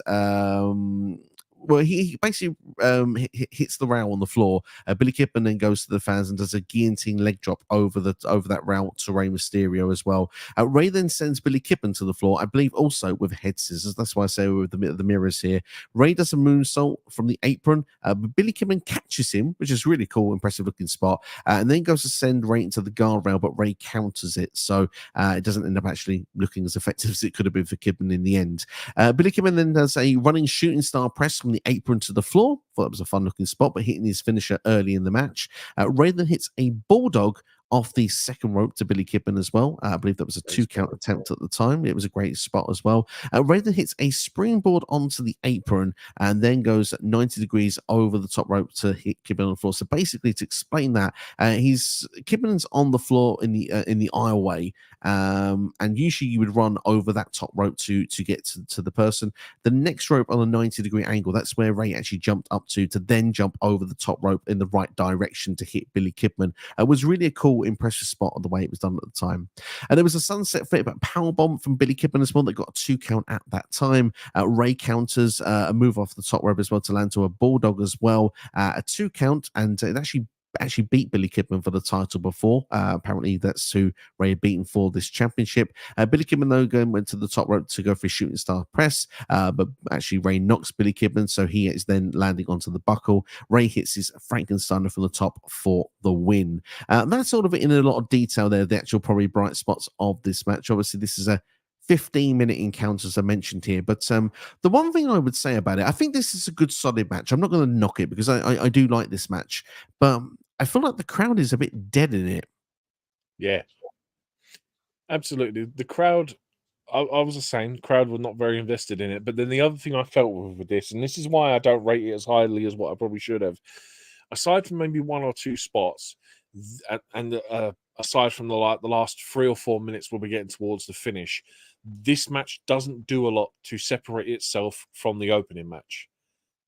Well, he basically hits the rail on the floor. Billy Kidman then goes to the fans and does a guillotine leg drop over that rail to Rey Mysterio as well. Rey then sends Billy Kidman to the floor, I believe also with head scissors. That's why I say with the mirrors here. Rey does a moonsault from the apron. Billy Kidman catches him, which is really cool, impressive looking spot, and then goes to send Rey into the guardrail, but Rey counters it, so it doesn't end up actually looking as effective as it could have been for Kidman in the end. Billy Kidman then does a running shooting star press from the apron to the floor. Thought it was a fun looking spot, but hitting his finisher early in the match. Rey then hits a bulldog off the second rope to Billy Kidman as well. I believe that was a 2-count attempt at the time. It was a great spot as well. Rey then hits a springboard onto the apron and then goes 90 degrees over the top rope to hit Kidman on the floor. So basically, to explain that, Kidman's on the floor in the aisleway, and usually you would run over that top rope to get to the person. The next rope on a 90-degree angle, that's where Rey actually jumped up to then jump over the top rope in the right direction to hit Billy Kidman. It was really a cool, impressive spot on the way it was done at the time. And there was a sunset flip power bomb from Billy Kidman as well that got a 2-count at that time. Rey counters a move off the top rope as well to land to a bulldog as well, a 2-count, and it actually beat Billy Kidman for the title before. Apparently that's who Rey had beaten for this championship. Billy Kidman though went to the top rope to go for a shooting star press, but actually Rey knocks Billy Kidman, so he is then landing onto the buckle. Rey hits his Frankensteiner from the top for the win. That's sort of it in a lot of detail there, the actual probably bright spots of this match. Obviously this is a 15-minute encounter, as I mentioned here. But the one thing I would say about it, I think this is a good solid match. I'm not going to knock it because I do like this match, but I feel like the crowd is a bit dead in it. Yeah, absolutely. The crowd, I was the same. The crowd were not very invested in it. But then the other thing I felt with this, and this is why I don't rate it as highly as what I probably should have, aside from maybe one or two spots, and aside from the last 3 or 4 minutes where we're getting towards the finish, this match doesn't do a lot to separate itself from the opening match.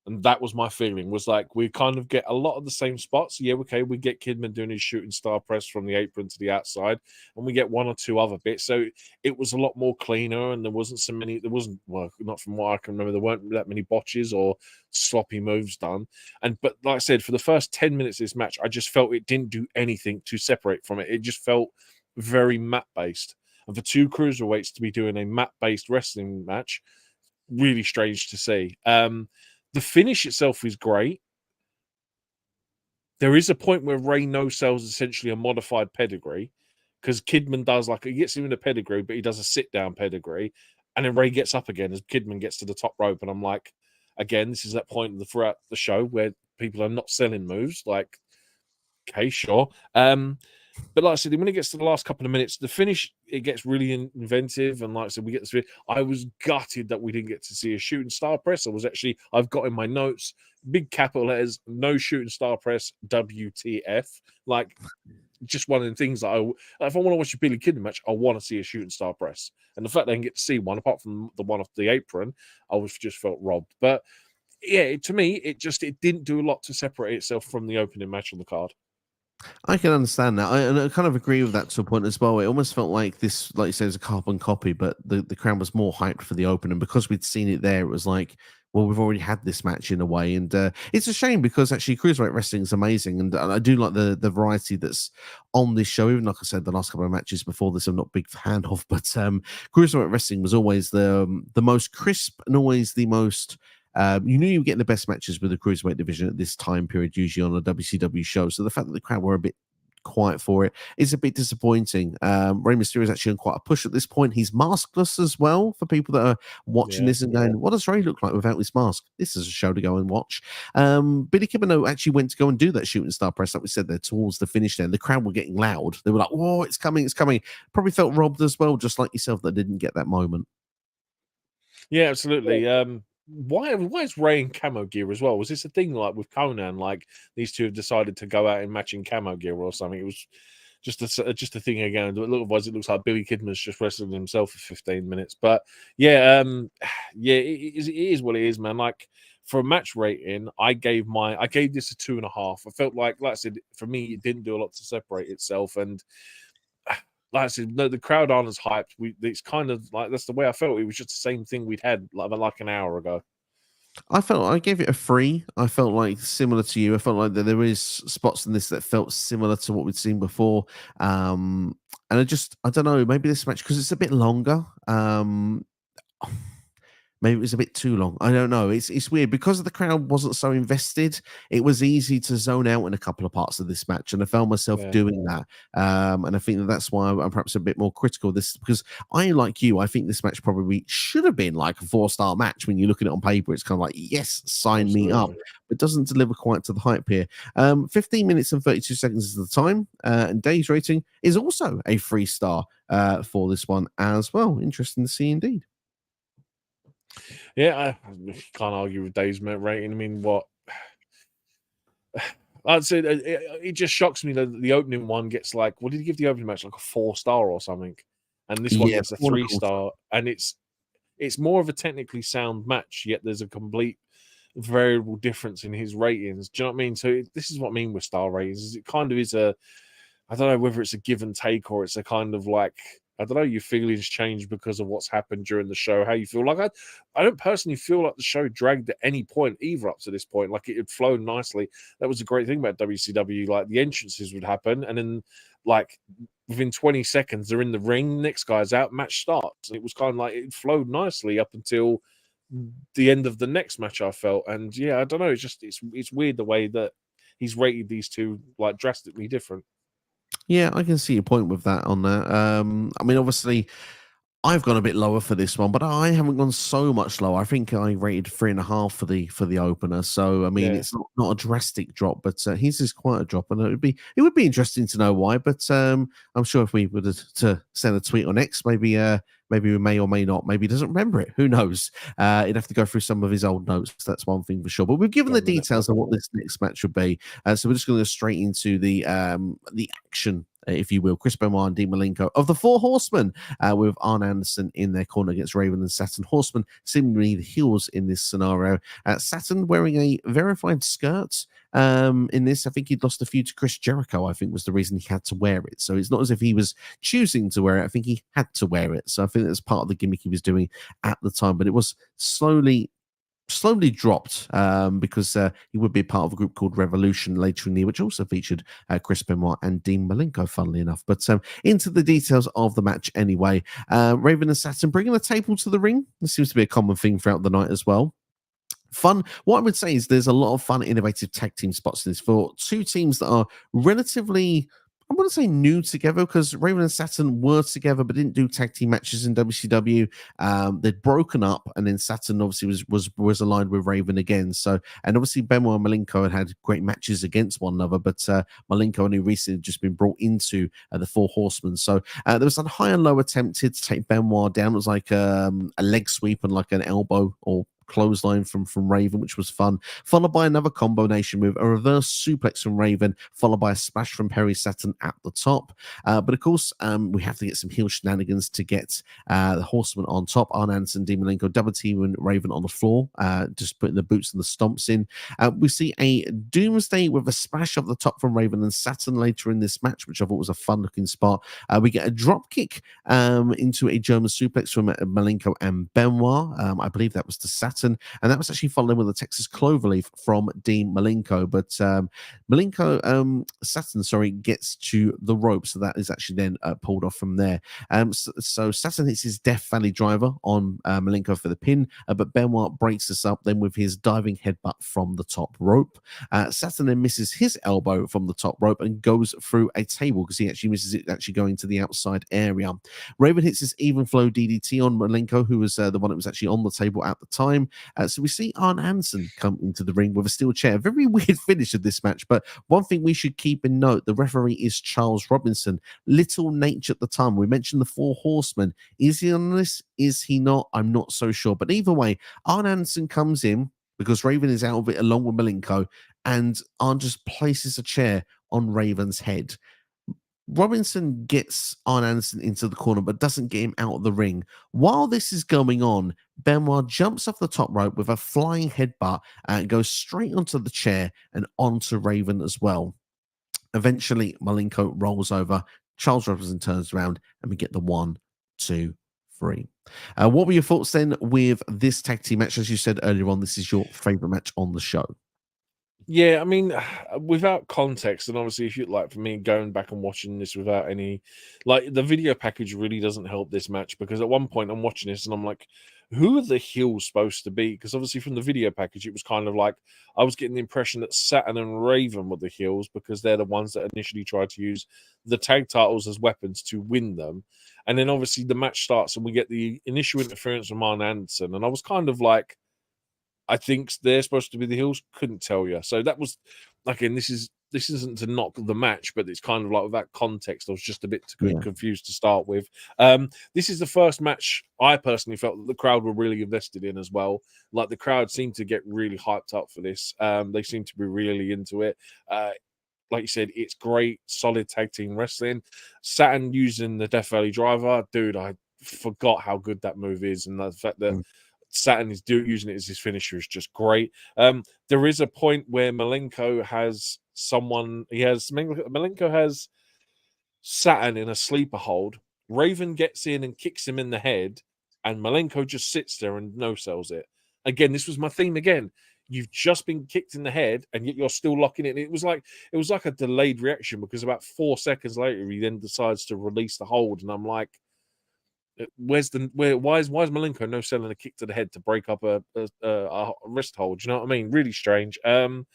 And that was my feeling, was like we kind of get a lot of the same spots. Yeah, okay, we get Kidman doing his shooting star press from the apron to the outside, and we get 1 or 2 other bits. So it was a lot more cleaner, and there wasn't, well, not from what I can remember, there weren't that many botches or sloppy moves done. But like I said, for the first 10 minutes of this match, I just felt it didn't do anything to separate from it. It just felt very mat-based. And for 2 cruiserweights to be doing a mat-based wrestling match, really strange to see. The finish itself is great. There is a point where Ray no-sells essentially a modified pedigree, because Kidman does, like, he gets him in a pedigree, but he does a sit-down pedigree, and then Ray gets up again as Kidman gets to the top rope, and I'm like, again, this is that point throughout the show where people are not selling moves, like, okay, sure. But like I said, when it gets to the last couple of minutes, the finish, it gets really inventive. And like I said, we get this. I was gutted that we didn't get to see a shooting star press. I've got in my notes, big capital letters, no shooting star press, WTF. Like, just one of the things that if I want to watch a Billy Kidman match, I want to see a shooting star press. And the fact they can get to see one, apart from the one off the apron, I was just felt robbed. But yeah, to me, it didn't do a lot to separate itself from the opening match on the card. I can understand that. And I kind of agree with that to a point as well. It almost felt like this, like you said, is a carbon copy, but the crowd was more hyped for the open. And because we'd seen it there, it was like, well, we've already had this match in a way. And it's a shame because actually Cruiserweight wrestling is amazing. And I do like the variety that's on this show. Even like I said, the last couple of matches before this, I'm not a big fan of. But Cruiserweight wrestling was always the most crisp and always the most... you knew you were getting the best matches with the Cruiserweight division at this time period, usually on a WCW show. So the fact that the crowd were a bit quiet for it is a bit disappointing. Rey Mysterio is actually on quite a push at this point. He's maskless as well for people that are watching this and going, what does Rey look like without his mask? This is a show to go and watch. Billy Kidman actually went to go and do that shooting star press, like we said there, towards the finish there. And the crowd were getting loud. They were like, whoa, it's coming, it's coming. Probably felt robbed as well, just like yourself, that didn't get that moment. Yeah, absolutely. Why is Ray in camo gear as well? Was this a thing like with Conan? Like these two have decided to go out in matching camo gear or something? It was just a thing again. Otherwise, it looks like Billy Kidman's just wrestling himself for 15 minutes. But yeah, it is what it is, man. Like for a match rating, I gave this a 2.5. I felt like I said, for me, it didn't do a lot to separate itself, and like I said, no, the crowd aren't as hyped. It's kind of like that's the way I felt. It was just the same thing we'd had like an hour ago. I gave it a 3. I felt like similar to you. I felt like that there is spots in this that felt similar to what we'd seen before. And I don't know, maybe this match, because it's a bit longer. Maybe it was a bit too long. I don't know. It's weird because the crowd wasn't so invested. It was easy to zone out in a couple of parts of this match, and I found myself doing that. And I think that's why I'm perhaps a bit more critical of this, because like you, I think this match probably should have been like a 4-star match. When you look at it on paper, it's kind of like, yes, sign me up. But it doesn't deliver quite to the hype here. 15 minutes and 32 seconds is the time, and Dave's rating is also a 3-star for this one as well. Interesting to see indeed. Yeah, I can't argue with Dave's rating. I mean, what I'd say, it just shocks me that the opening one gets like, what did he give the opening match? Like a 4-star or something, and this one gets a 3-star, and it's more of a technically sound match, yet there's a complete variable difference in his ratings. Do you know what I mean? So this is what I mean with star ratings. It kind of is I don't know whether it's a give and take or it's a kind of like, I don't know, your feelings change because of what's happened during the show, how you feel. Like I don't personally feel like the show dragged at any point either up to this point. Like it had flown nicely. That was a great thing about WCW. Like the entrances would happen, and then like within 20 seconds they're in the ring, next guy's out, match starts. And it was kind of like it flowed nicely up until the end of the next match, I felt. And yeah, I don't know, it's weird the way that he's rated these two like drastically different. Yeah, I can see your point with that on that. I mean, obviously, I've gone a bit lower for this one, but I haven't gone so much lower. I think I rated 3.5 for the opener. So I mean, it's not a drastic drop, but his is quite a drop, and it would be interesting to know why. But I'm sure if we were to send a tweet on X, maybe we may or may not. Maybe he doesn't remember it. Who knows? He'd have to go through some of his old notes. That's one thing for sure. But we've given the details on what this next match would be. So we're just going to go straight into the action if you will, Chris Benoit and Dean Malenko of the Four Horsemen, with Arn Anderson in their corner against Raven and Saturn. Horsemen seemingly the heels in this scenario. Saturn wearing a verified skirt. In this, I think he'd lost a few to Chris Jericho, I think was the reason he had to wear it. So it's not as if he was choosing to wear it. I think he had to wear it. So I think that's part of the gimmick he was doing at the time. But it was slowly dropped because he would be part of a group called Revolution later in the year, which also featured Chris Benoit and Dean Malenko, funnily enough. But into the details of the match anyway. Raven and Saturn bringing the table to the ring. This seems to be a common thing throughout the night as well. Fun. What I would say is there's a lot of fun, innovative tag team spots in this for two teams that are relatively, I wouldn't say new together, because Raven and Saturn were together but didn't do tag team matches in WCW. They'd broken up, and then Saturn obviously was aligned with Raven again. So, and obviously Benoit and Malenko had great matches against one another, but Malenko only recently just been brought into the Four Horsemen. So there was a high and low attempted to take Benoit down. It was like a leg sweep and like an elbow or clothesline from Raven, which was fun, followed by another combination move, a reverse suplex from Raven, followed by a smash from Perry Saturn at the top. But of course, we have to get some heel shenanigans to get the Horsemen on top. Arn Anderson, Dean Malenko double teaming Raven on the floor, just putting the boots and the stomps in. We see a Doomsday with a splash off the top from Raven and Saturn later in this match, which I thought was a fun looking spot. We get a drop kick into a German suplex from Malenko and Benoit. I believe that was to Saturn. And that was actually followed with a Texas Cloverleaf from Dean Malenko. But Saturn, gets to the rope. So that is actually then pulled off from there. So Saturn hits his Death Valley driver on Malenko for the pin, but Benoit breaks this up then with his diving headbutt from the top rope. Saturn then misses his elbow from the top rope and goes through a table because he actually misses it actually going to the outside area. Raven hits his even flow DDT on Malenko, who was the one that was actually on the table at the time. So we see Arn Anderson come into the ring with a steel chair. Very weird finish of this match, but one thing we should keep in note, the referee is Charles Robinson. Little Nature at the time. We mentioned the Four Horsemen. Is he on this? Is he not? I'm not so sure. But either way, Arn Anderson comes in because Raven is out of it along with Malenko, and Arn just places a chair on Raven's head. Robinson gets Arn Anderson into the corner, but doesn't get him out of the ring. While this is going on, Benoit jumps off the top rope with a flying headbutt and goes straight onto the chair and onto Raven as well. Eventually, Malenko rolls over. Charles Robinson turns around, and we get the 1, 2, 3. What were your thoughts then with this tag team match? As you said earlier on, this is your favorite match on the show. Yeah, I mean, without context, and obviously, if you like, for me, going back and watching this without any, like, the video package really doesn't help this match, because at one point I'm watching this and I'm like, who are the heels supposed to be? Because obviously, from the video package, it was kind of like I was getting the impression that Saturn and Raven were the heels because they're the ones that initially tried to use the tag titles as weapons to win them. And then obviously the match starts and we get the initial interference from Arn Anderson, and I was kind of like, I think they're supposed to be the heels. Couldn't tell you. So that was, again, this isn't to knock the match, but it's kind of like with that context, I was just a bit confused to start with. This is the first match I personally felt that the crowd were really invested in as well. Like, the crowd seemed to get really hyped up for this. They seem to be really into it. Like you said, it's great, solid tag team wrestling. Saturn using the Death Valley driver, dude, I forgot how good that move is, and the fact that Saturn is using it as his finisher is just great. There is a point where Malenko has Saturn in a sleeper hold. Raven gets in and kicks him in the head, and Malenko just sits there and no-sells it. Again, this was my theme again. You've just been kicked in the head, and yet you're still locking it. And it was like a delayed reaction, because about 4 seconds later, he then decides to release the hold, and I'm like, why is Malenko no selling a kick to the head to break up a wrist hold? Do you know what I mean? Really strange. And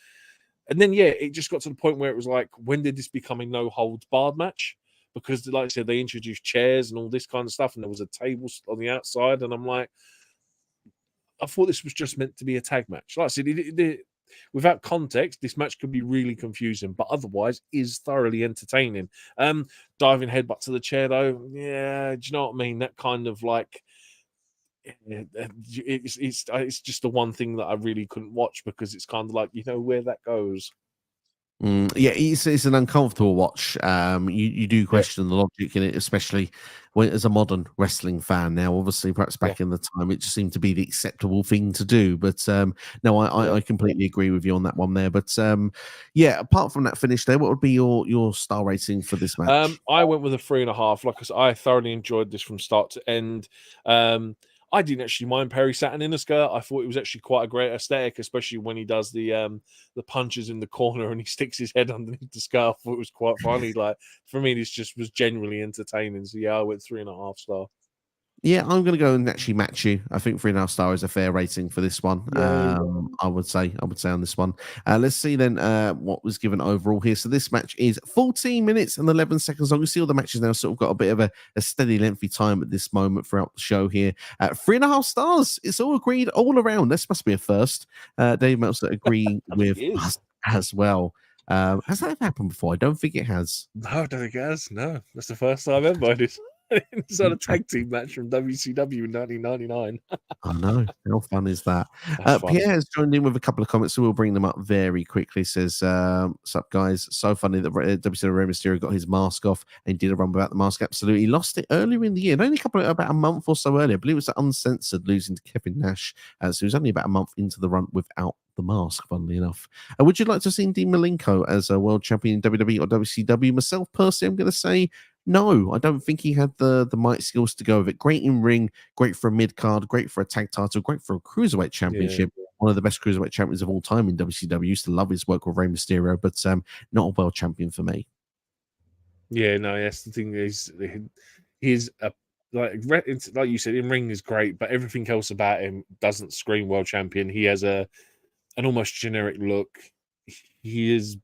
then it just got to the point where it was like, when did this become a no holds barred match? Because, like I said, they introduced chairs and all this kind of stuff, and there was a table on the outside, and I'm like, I thought this was just meant to be a tag match. Like I said, without context, this match could be really confusing, but otherwise is thoroughly entertaining. Diving headbutt to the chair, though, yeah, do you know what I mean? That kind of like, it's just the one thing that I really couldn't watch, because it's kind of like, you know where that goes. Yeah, it's an uncomfortable watch. You do Yeah, question the logic in it, especially when as a modern wrestling fan. Now, obviously, perhaps yeah, back in the time, it just seemed to be the acceptable thing to do. But no, yeah. I completely agree with you on that one there. But yeah, apart from that finish there, what would be your star rating for this match? I went with a 3.5. Like I said, I thoroughly enjoyed this from start to end. Um, I didn't actually mind Perry Saturn in a skirt. I thought it was actually quite a great aesthetic, especially when he does the punches in the corner and he sticks his head underneath the skirt. I thought it was quite funny. Like for me, this just was genuinely entertaining. So yeah, I went 3.5 star. Yeah, I'm going to go and actually match you. I think 3.5 star is a fair rating for this one. Yay. I would say on this one. Let's see then what was given overall here. So this match is 14 minutes and 11 seconds long. You see all the matches now sort of got a bit of a steady lengthy time at this moment throughout the show here. 3.5 stars. It's all agreed all around. This must be a first. Dave Meltzer agreeing I think with it is. us as well. Has that ever happened before? I don't think it has. No, I don't think it has. No, that's the first time ever. It's on a tag team match from WCW in 1999. I know. How fun is that? That's funny. Pierre has joined in with a couple of comments, so we'll bring them up very quickly. Says, "What's up, guys? So funny that WCW Mysterio got his mask off and did a run without the mask. Absolutely, he lost it earlier in the year, only about a month or so earlier. I believe it was uncensored, losing to Kevin Nash. So he was only about a month into the run without the mask. Funnily enough, would you like to see Dean Malenko as a world champion in WWE or WCW? Myself personally, I'm going to say." No, I don't think he had the might skills to go with it. Great in ring, great for a mid card, great for a tag title, great for a cruiserweight Yeah. championship. One of the best cruiserweight champions of all time in WCW. Used to love his work with Rey Mysterio, but not a world champion for me. Yeah, no, yes. The thing is, he's a it's like you said, in ring is great, but everything else about him doesn't scream world champion. He has an almost generic look. He is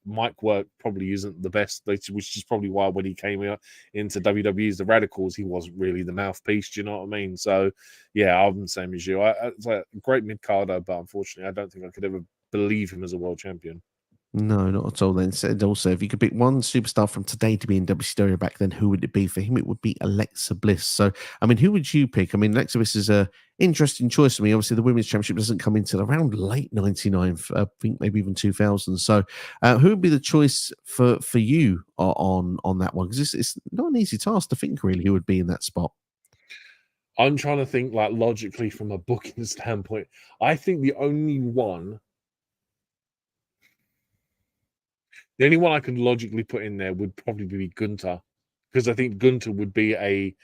mic work probably isn't the best, which is probably why when he came out into WWE's the Radicals, he wasn't really the mouthpiece. Do you know what I mean? So yeah, I'm the same as you. It's like a great mid carder, but unfortunately, I don't think I could ever believe him as a world champion. No, not at all. Then said also, if you could pick one superstar from today to be in WCW back then, who would it be? For him, it would be Alexa Bliss. So, I mean, who would you pick? I mean, Alexa Bliss is a interesting choice for me. Obviously, the women's championship doesn't come into around late '99, I think maybe even 2000. So, who would be the choice for you on that one? Because it's not an easy task to think really who would be in that spot. I'm trying to think like logically from a booking standpoint. I think the only one I could logically put in there would probably be Gunter, because I think Gunter would be a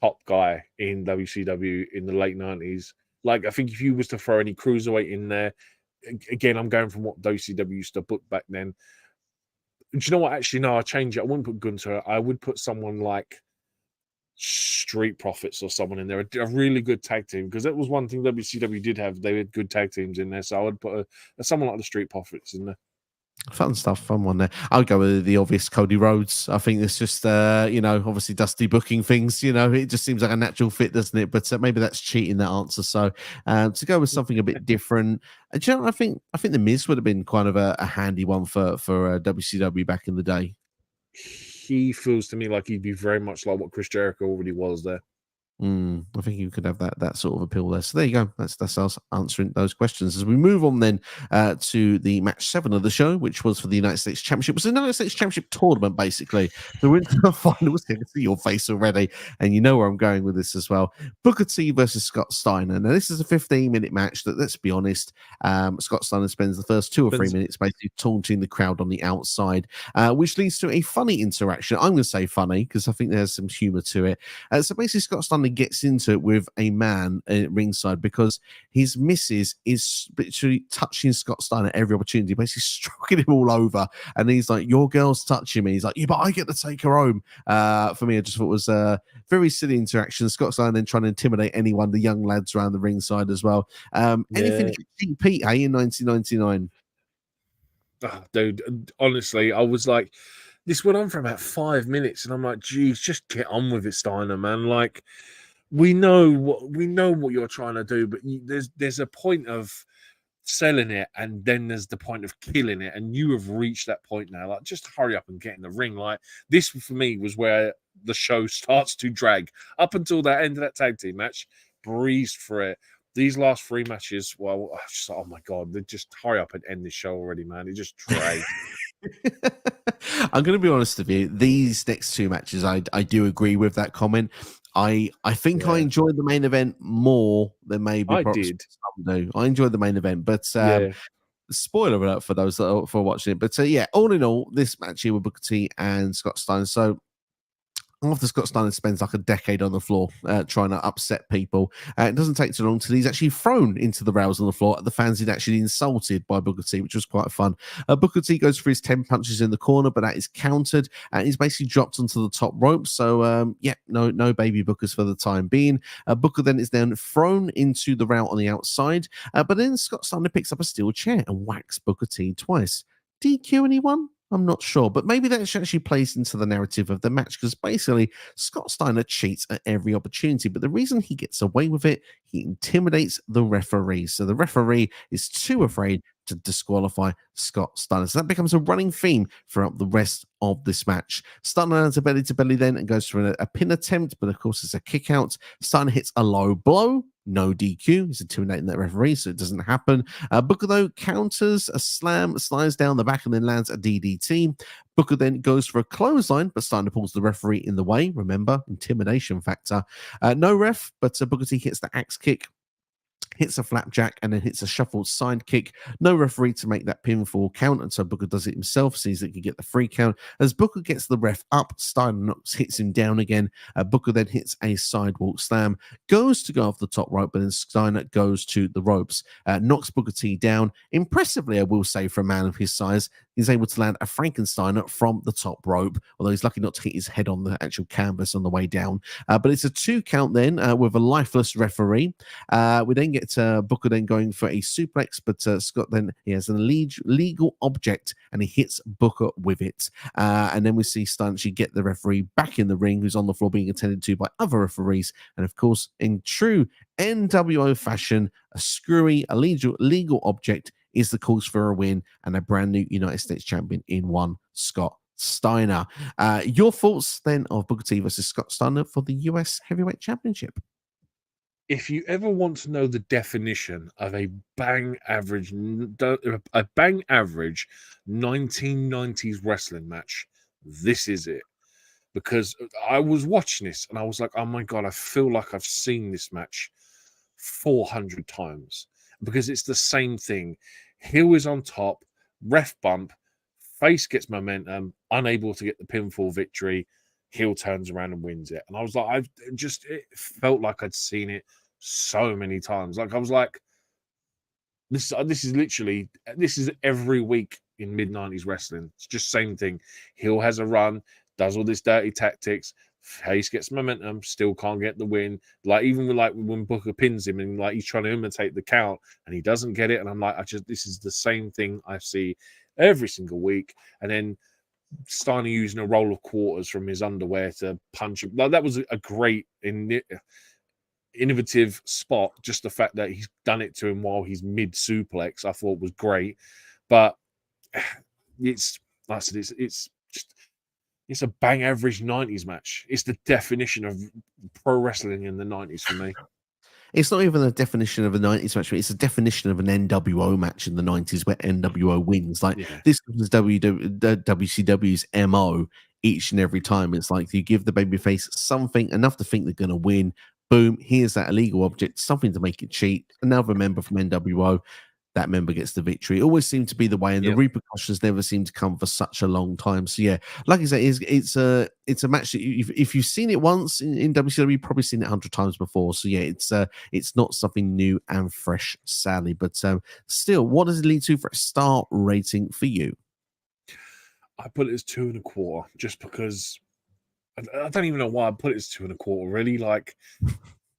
top guy in WCW in the late 90s. Like, I think if you was to throw any cruiserweight in there, again, I'm going from what WCW used to book back then. Do you know what? Actually, no, I'll change it. I wouldn't put Gunter. I would put someone like Street Profits or someone in there, a really good tag team, because that was one thing WCW did have. They had good tag teams in there. So I would put someone like the Street Profits in there. Fun stuff, fun one there. I'll go with the obvious Cody Rhodes. I think it's just, obviously Dusty booking things. It just seems like a natural fit, doesn't it? But maybe that's cheating that answer. So to go with something a bit different, do you know, I think the Miz would have been kind of a handy one for WCW back in the day. He feels to me like he'd be very much like what Chris Jericho already was there. I think you could have that sort of appeal there. So there you go. That's us answering those questions. As we move on then to the match 7 of the show, which was for the United States Championship. It was the United States Championship tournament, basically. So we're into the finals here. I see your face already, and you know where I'm going with this as well. Booker T versus Scott Steiner. Now, this is a 15-minute match that, let's be honest, Scott Steiner spends the first 2 or 3 minutes basically taunting the crowd on the outside, which leads to a funny interaction. I'm going to say funny because I think there's some humor to it. So basically, Scott Steiner gets into it with a man at ringside because his missus is literally touching Scott Steiner every opportunity, basically stroking him all over. And he's like, "Your girl's touching me." He's like, "Yeah, but I get to take her home." For me, I just thought it was a very silly interaction. Scott Steiner then trying to intimidate anyone, the young lads around the ringside as well. Anything to Pete, in 1999? Oh, dude, honestly, I was like, this went on for about 5 minutes, and I'm like, geez, just get on with it, Steiner, man. Like, we know what you're trying to do, but there's a point of selling it, and then there's the point of killing it, and you have reached that point now. Like, just hurry up and get in the ring. Like, this for me was where the show starts to drag. Up until that end of that tag team match, breezed for it. These last 3 matches, well, I was just like, oh my god, they just hurry up and end this show already, man. It just dragged. I'm going to be honest with you. These next two matches, I do agree with that comment. I think I enjoyed the main event more than maybe I perhaps did. some do. I enjoyed the main event, but Yeah. spoiler alert for those that are for watching it. But yeah, all in all, this match here with Booker T and Scott Steiner. So after Scott Steiner spends like a decade on the floor trying to upset people, it doesn't take too long till he's actually thrown into the rails on the floor at the fans he'd actually insulted by Booker T, which was quite fun. Booker T goes for his 10 punches in the corner, but that is countered, and he's basically dropped onto the top rope. So, yeah, no baby Bookers for the time being. Booker then is then thrown into the rail on the outside, but then Scott Steiner picks up a steel chair and whacks Booker T twice. DQ anyone? I'm not sure, but maybe that actually plays into the narrative of the match because basically Scott Steiner cheats at every opportunity, but the reason he gets away with it, he intimidates the referee. So the referee is too afraid to disqualify Scott Steiner. So that becomes a running theme throughout the rest of this match. Steiner lands a belly to belly then and goes for a pin attempt, but of course it's a kick out. Steiner hits a low blow. No DQ. He's intimidating that referee, so it doesn't happen. Booker, though, counters a slam, slides down the back, and then lands a DDT. Booker then goes for a clothesline, but Steiner pulls the referee in the way. Remember, intimidation factor. No ref, but Booker T hits the axe kick, hits a flapjack, and then hits a shuffled side kick. No referee to make that pinfall count, and so Booker does it himself, sees that he can get the free count. As Booker gets the ref up, Steiner hits him down again. Booker then hits a sidewalk slam, goes to go off the top rope, but then Steiner goes to the ropes, knocks Booker T down. Impressively, I will say, for a man of his size, he's able to land a Frankensteiner from the top rope, although he's lucky not to hit his head on the actual canvas on the way down. But it's a 2 count then with a lifeless referee. We then get Booker then going for a suplex, but Scott then he has an legal object and he hits Booker with it. And then we see Steiner actually get the referee back in the ring, who's on the floor being attended to by other referees. And of course, in true NWO fashion, a screwy legal object is the cause for a win and a brand new United States champion in one Scott Steiner. Your thoughts then of Booker T versus Scott Steiner for the US Heavyweight Championship? If you ever want to know the definition of a bang average 1990s wrestling match, this is it. Because I was watching this and I was like, oh my God, I feel like I've seen this match 400 times because it's the same thing. Heel is on top, ref bump, face gets momentum, unable to get the pinfall victory. Heel turns around and wins it. And I was like, it felt like I'd seen it so many times. Like I was like, this is every week in mid-90s wrestling. It's just same thing. Heel has a run, does all this dirty tactics, face gets momentum, still can't get the win. Like even with when Booker pins him and like he's trying to imitate the count and he doesn't get it. And I'm like, this is the same thing I see every single week. And then Steiner using a roll of quarters from his underwear to punch him. Like that was a great innovative spot. Just the fact that he's done it to him while he's mid suplex, I thought was great. But it's like I said, it's a bang average 90s match. It's the definition of pro wrestling in the 90s for me. It's not even a definition of a 90s match, it's a definition of an NWO match in the 90s where NWO wins. Like this was WCW's MO each and every time. It's like you give the babyface something enough to think they're going to win. Boom, here's that illegal object, something to make it cheat. Another member from NWO, that member gets the victory. It always seemed to be the way, and the repercussions never seem to come for such a long time. So yeah, like I say, it's a match that if you've seen it once in WCW, you've probably seen it 100 times before. So yeah, it's not something new and fresh, sadly. But still, what does it lead to for a star rating for you? I put it as 2.25, just because I don't even know why I put it as 2.25. Really, like.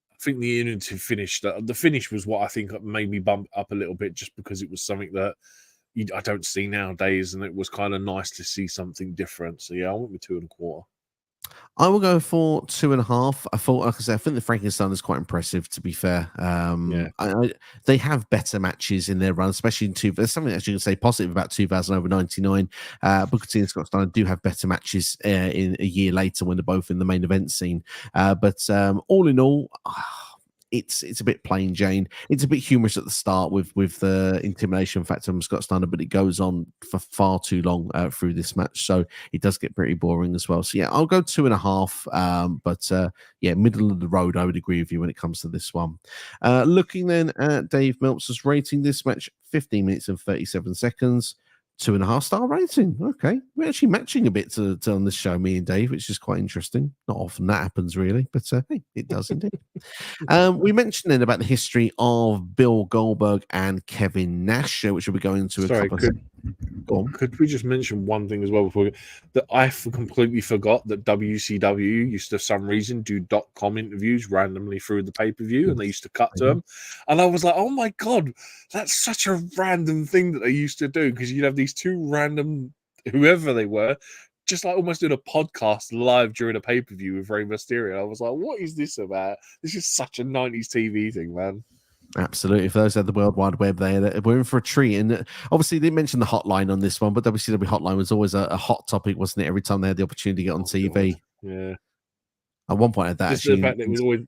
I think the innovative finish, the finish was what I think made me bump up a little bit, just because it was something that I don't see nowadays, and it was kind of nice to see something different. So yeah, I went with 2.25. I will go for 2.5. I thought, like I said, I think the Frankenstein is quite impressive, to be fair. They have better matches in their run, especially in there's something that you can say positive about 2000 over 99. Booker T and Scott Steiner do have better matches in a year later when they're both in the main event scene. But all in all, it's a bit plain Jane. It's a bit humorous at the start with the intimidation factor from Scott Steiner, but it goes on for far too long through this match, so it does get pretty boring as well. So yeah, I'll go 2.5. But yeah, middle of the road, I would agree with you when it comes to this one. Looking then at Dave Meltzer's rating this match, 15 minutes and 37 seconds. 2.5-star rating. Okay, we're actually matching a bit to on this show, me and Dave, which is quite interesting. Not often that happens, really, but hey, it does indeed. We mentioned then about the history of Bill Goldberg and Kevin Nash, which we'll be going into Sorry, a couple of. Could we just mention one thing as well before that I completely forgot that WCW used to, for some reason, do .com interviews randomly through the pay-per-view, and they used to cut to them, and I was like, oh my god, that's such a random thing that they used to do, because you'd have these two random, whoever they were, just like almost doing a podcast live during a pay-per-view with Rey Mysterio. I was like, what is this about? This is such a 90s TV thing, man. Absolutely. For those that have the World Wide Web, we're in for a treat. And obviously, they mentioned the hotline on this one, but WCW Hotline was always a hot topic, wasn't it? Every time they had the opportunity to get on TV. God. Yeah. At one point, that just actually, the fact that it was always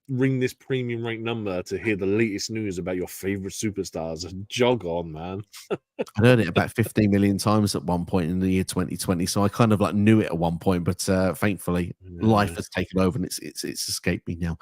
ring this premium rate number to hear the latest news about your favorite superstars. Jog on, man. I heard it about 15 million times at one point in the year 2020, so I kind of like knew it at one point, but thankfully life has taken over and it's escaped me now.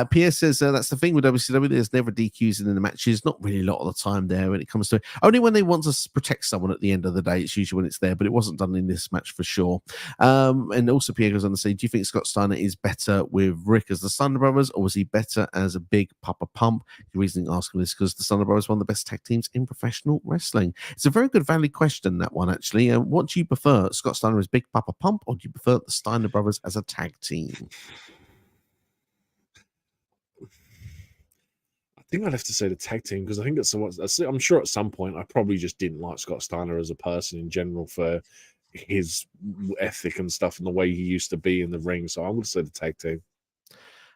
PS says that's the thing with WCW, there's never DQs in the matches, not really a lot of the time there when it comes to it. Only when they want to protect someone at the end of the day, it's usually when it's there, but it wasn't done in this match for sure. And also Pierre goes on to say, do you think Scott Steiner is better with Rick as the Steiner brothers, or was he better as a Big Papa Pump? The reason I'm asking this is because the Steiner brothers are one of the best tag teams in professional wrestling. It's a very good, valid question, that one, actually. What do you prefer, Scott Steiner as Big Papa Pump, or do you prefer the Steiner brothers as a tag team? I think I'd have to say the tag team, because I think I'm sure at some point I probably just didn't like Scott Steiner as a person in general for his ethic and stuff and the way he used to be in the ring. So I would say the tag team.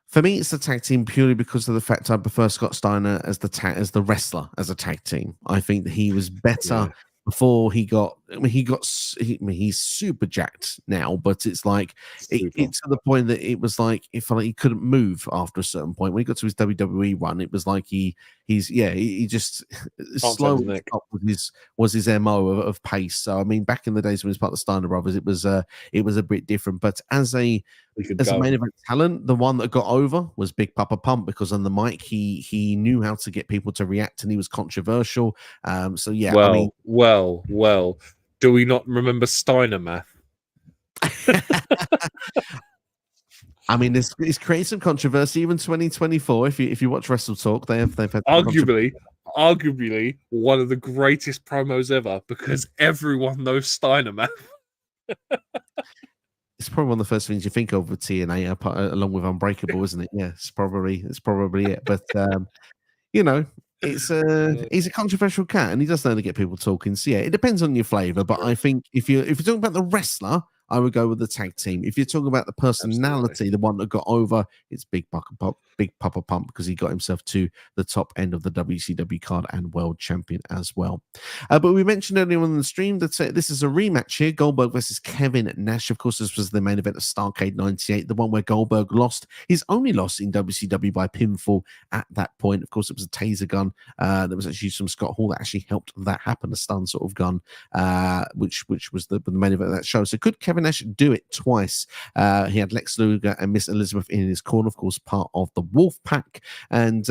For me, it's the tag team purely because of the fact I prefer Scott Steiner as the wrestler as a tag team. I think that he was better before he got. He's super jacked now, but it's like it's to the point that it was like it felt like he couldn't move after a certain point. When he got to his WWE run, it was like he just slowly was his MO of pace. So I mean, back in the days when he was part of the Steiner brothers, it was a bit different. But as a main event talent, the one that got over was Big Papa Pump, because on the mic he knew how to get people to react, and he was controversial. So yeah, well. Do we not remember Steiner math? I mean, it's created some controversy even 2024. If you watch Wrestle Talk, they've had arguably one of the greatest promos ever, because everyone knows Steiner math. It's probably one of the first things you think of with TNA, along with Unbreakable, isn't it? Yeah, it's probably it. But he's a controversial cat, and he does know to get people talking. So yeah, it depends on your flavor. But I think if you're talking about the wrestler, I would go with the tag team. If you're talking about the personality, the one that got over, it's Big Papa Pump, because he got himself to the top end of the WCW card and world champion as well. But we mentioned earlier on the stream that this is a rematch here, Goldberg versus Kevin Nash. Of course, this was the main event of Starrcade 98, the one where Goldberg lost his only loss in WCW by pinfall at that point. Of course, it was a taser gun that was actually used from Scott Hall that actually helped that happen, a stun sort of gun, which was the main event of that show. So could Kevin Nash do it twice? He had Lex Luger and Miss Elizabeth in his corner, of course, part of the Wolf Pack. And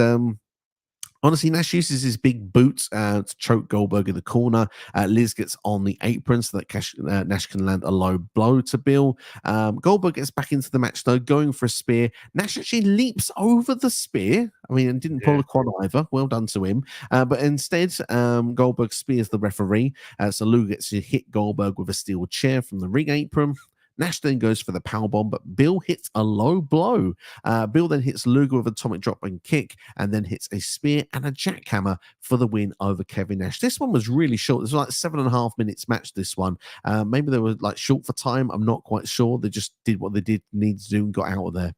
honestly, Nash uses his big boots to choke Goldberg in the corner. Liz gets on the apron so that Nash can land a low blow to Bill. Goldberg gets back into the match, though, going for a spear. Nash actually leaps over the spear. I mean, and didn't pull a quad either. Well done to him. But instead, Goldberg spears the referee. So Luger gets to hit Goldberg with a steel chair from the ring apron. Nash then goes for the powerbomb, but Bill hits a low blow. Bill then hits Luger with an atomic drop and kick, and then hits a spear and a jackhammer for the win over Kevin Nash. This one was really short. This was like 7.5 minutes match, this one. Maybe they were like short for time. I'm not quite sure. They just did what they did need to do and got out of there.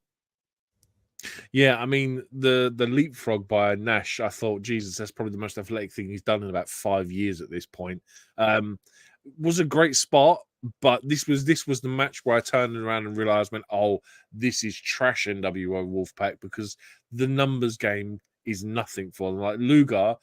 Yeah, I mean, the leapfrog by Nash, I thought, Jesus, that's probably the most athletic thing he's done in about 5 years at this point. Was a great spot. But this was the match where I turned around and realized, oh, this is trash NWO Wolfpack, because the numbers game is nothing for them. Like Luger,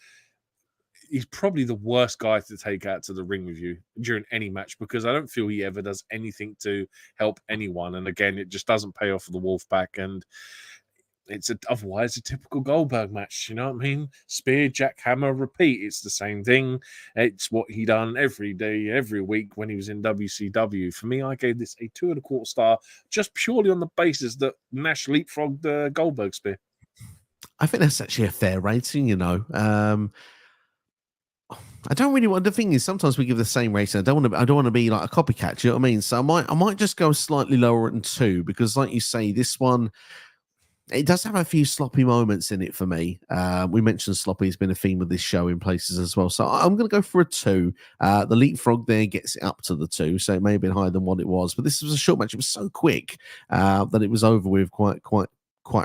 he's probably the worst guy to take out to the ring with you during any match, because I don't feel he ever does anything to help anyone. And again, it just doesn't pay off for the Wolfpack. And it's otherwise a typical Goldberg match. You know what I mean? Spear, jackhammer, repeat. It's the same thing. It's what he done every day, every week when he was in WCW. For me, I gave this a 2.25 star, just purely on the basis that Nash leapfrogged the Goldberg spear. I think that's actually a fair rating, you know. I don't really want. The thing is, sometimes we give the same rating. I don't want to be like a copycat. You know what I mean? So I might just go slightly lower than 2, because, like you say, this one, it does have a few sloppy moments in it for me. We mentioned sloppy has been a theme of this show in places as well. So I'm going to go for a 2. The leapfrog there gets it up to the 2, so it may have been higher than what it was. But this was a short match. It was so quick that it was over with quite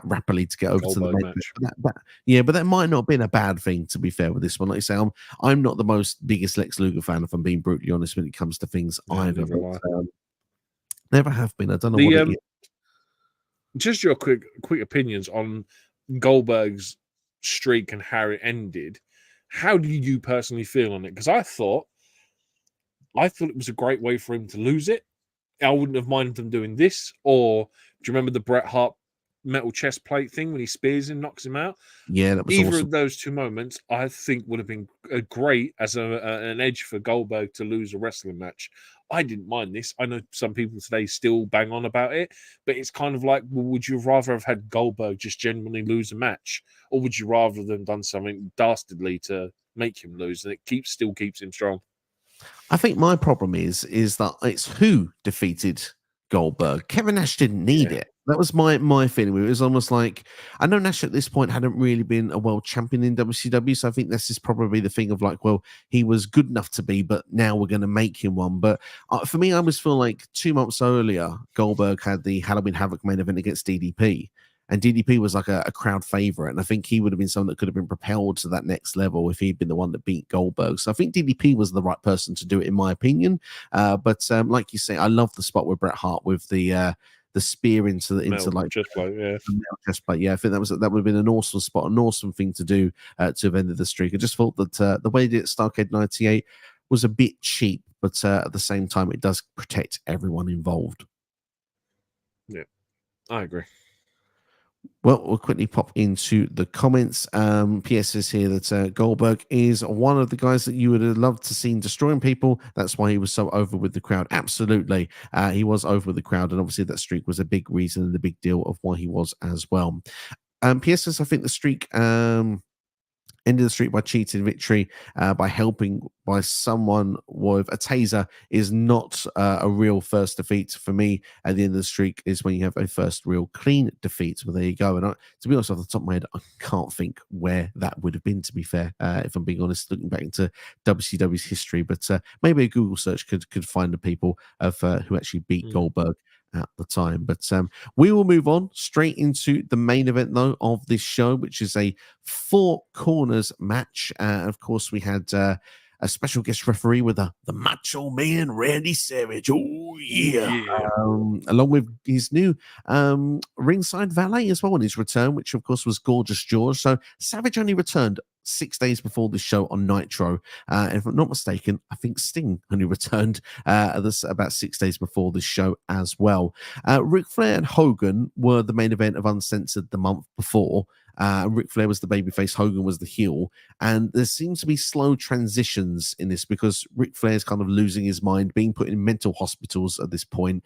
rapidly to get over to the main match. But that might not have been a bad thing, to be fair, with this one. Like I say, I'm not the most biggest Lex Luger fan, if I'm being brutally honest, when it comes to things either. Never have been. I don't know what it is. Just your quick opinions on Goldberg's streak and how it ended. How do you personally feel on it? Because I thought it was a great way for him to lose it. I wouldn't have minded them doing this. Or do you remember the Bret Hart metal chest plate thing when he spears him, knocks him out? Yeah, that was either awesome. of those two moments, I think, would have been great as an edge for Goldberg to lose a wrestling match. I didn't mind this. I know some people today still bang on about it, but it's kind of like, well, would you rather have had Goldberg just genuinely lose a match, or would you rather them done something dastardly to make him lose, and it still keeps him strong? I think my problem is that it's who defeated Goldberg. Kevin Nash didn't need it. That was my feeling. It was almost like, I know Nash at this point hadn't really been a world champion in WCW, so I think this is probably the thing of like, well, he was good enough to be, but now we're going to make him one. But for me, I always feel like 2 months earlier, Goldberg had the Halloween Havoc main event against DDP. And DDP was like a crowd favorite. And I think he would have been someone that could have been propelled to that next level if he'd been the one that beat Goldberg. So I think DDP was the right person to do it, in my opinion. But like you say, I love the spot with Bret Hart with the spear into like chest plate, chest plate. Yeah, I think that would have been an awesome spot, an awesome thing to do to have ended the streak. I just thought that the way they did Starrcade 98 was a bit cheap, but at the same time, it does protect everyone involved. Yeah, I agree. Well, we'll quickly pop into the comments. PS says here that Goldberg is one of the guys that you would have loved to see destroying people. That's why he was so over with the crowd. Absolutely. He was over with the crowd, and obviously that streak was a big reason and a big deal of why he was as well. PS says, I think the streak ended the streak by cheating victory by helping by someone with a taser is not a real first defeat for me. At the end of the streak is when you have a first real clean defeat. Well, there you go. And to be honest, off the top of my head, I can't think where that would have been, to be fair, if I'm being honest, looking back into WCW's history. But maybe a Google search could find the people of who actually beat Goldberg at the time. But we will move on straight into the main event, though, of this show, which is a 4 corners match. Of course, we had a special guest referee with the Macho Man, Randy Savage. Oh, yeah. Along with his new ringside valet as well on his return, which, of course, was Gorgeous George. So Savage only returned 6 days before the show on Nitro. If I'm not mistaken, I think Sting only returned about 6 days before the show as well. Ric Flair and Hogan were the main event of Uncensored the month before. Ric Flair was the babyface, Hogan was the heel, and there seems to be slow transitions in this because Ric Flair's kind of losing his mind, being put in mental hospitals at this point.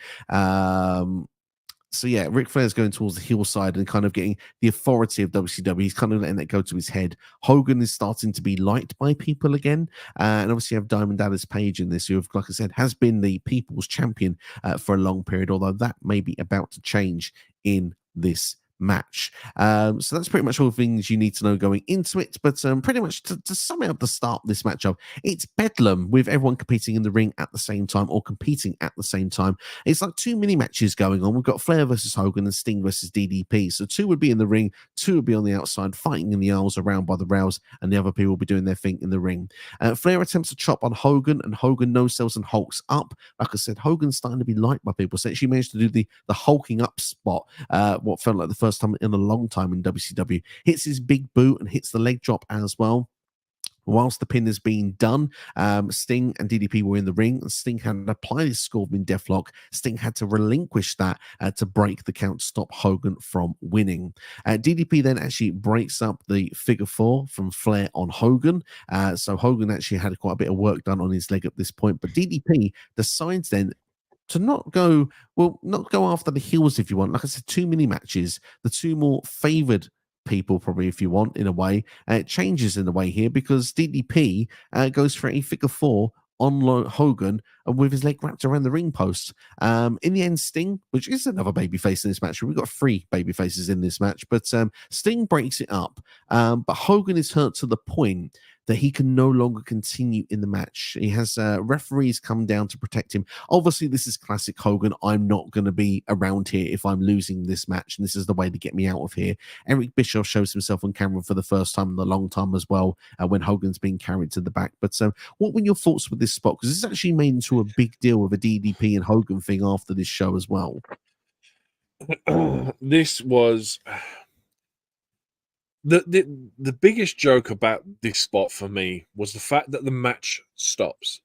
So yeah, Ric Flair's going towards the heel side and kind of getting the authority of WCW. He's kind of letting that go to his head. Hogan is starting to be liked by people again. And obviously you have Diamond Dallas Page in this, who, like I said, has been the people's champion for a long period, although that may be about to change in this match. So that's pretty much all the things you need to know going into it. But pretty much to sum it up, to start this match up, it's bedlam with everyone competing in the ring at the same time or competing at the same time. It's like two mini matches going on. We've got Flair versus Hogan and Sting versus DDP. So two would be in the ring, two would be on the outside fighting in the aisles around by the rails, and the other people will be doing their thing in the ring. Flair attempts to chop on Hogan, and Hogan no-sells and hulks up. Like I said, Hogan's starting to be liked by people. So she managed to do the hulking up spot, what felt like the first time in a long time in WCW. Hits his big boot and hits the leg drop as well. Whilst the pin is being done, Sting and DDP were in the ring. Sting had applied his Scorpion Deathlock. Sting had to relinquish that to break the count to stop Hogan from winning. DDP then actually breaks up the figure four from Flair on Hogan. So Hogan actually had quite a bit of work done on his leg at this point. But DDP decides then to not go after the heels if you want. Like I said, two mini matches, the two more favored people probably if you want in a way. It changes in a way here because DDP goes for a figure four on Hogan and with his leg wrapped around the ring post. In the end, Sting, which is another babyface in this match, we've got three babyfaces in this match, but Sting breaks it up. But Hogan is hurt to the point that he can no longer continue in the match. He has referees come down to protect him. Obviously, this is classic Hogan. I'm not going to be around here if I'm losing this match, and this is the way to get me out of here. Eric Bischoff shows himself on camera for the first time in a long time as well, when Hogan's being carried to the back. But what were your thoughts with this spot? Because this is actually made into a big deal with a DDP and Hogan thing after this show as well. This was... The biggest joke about this spot for me was the fact that the match stops.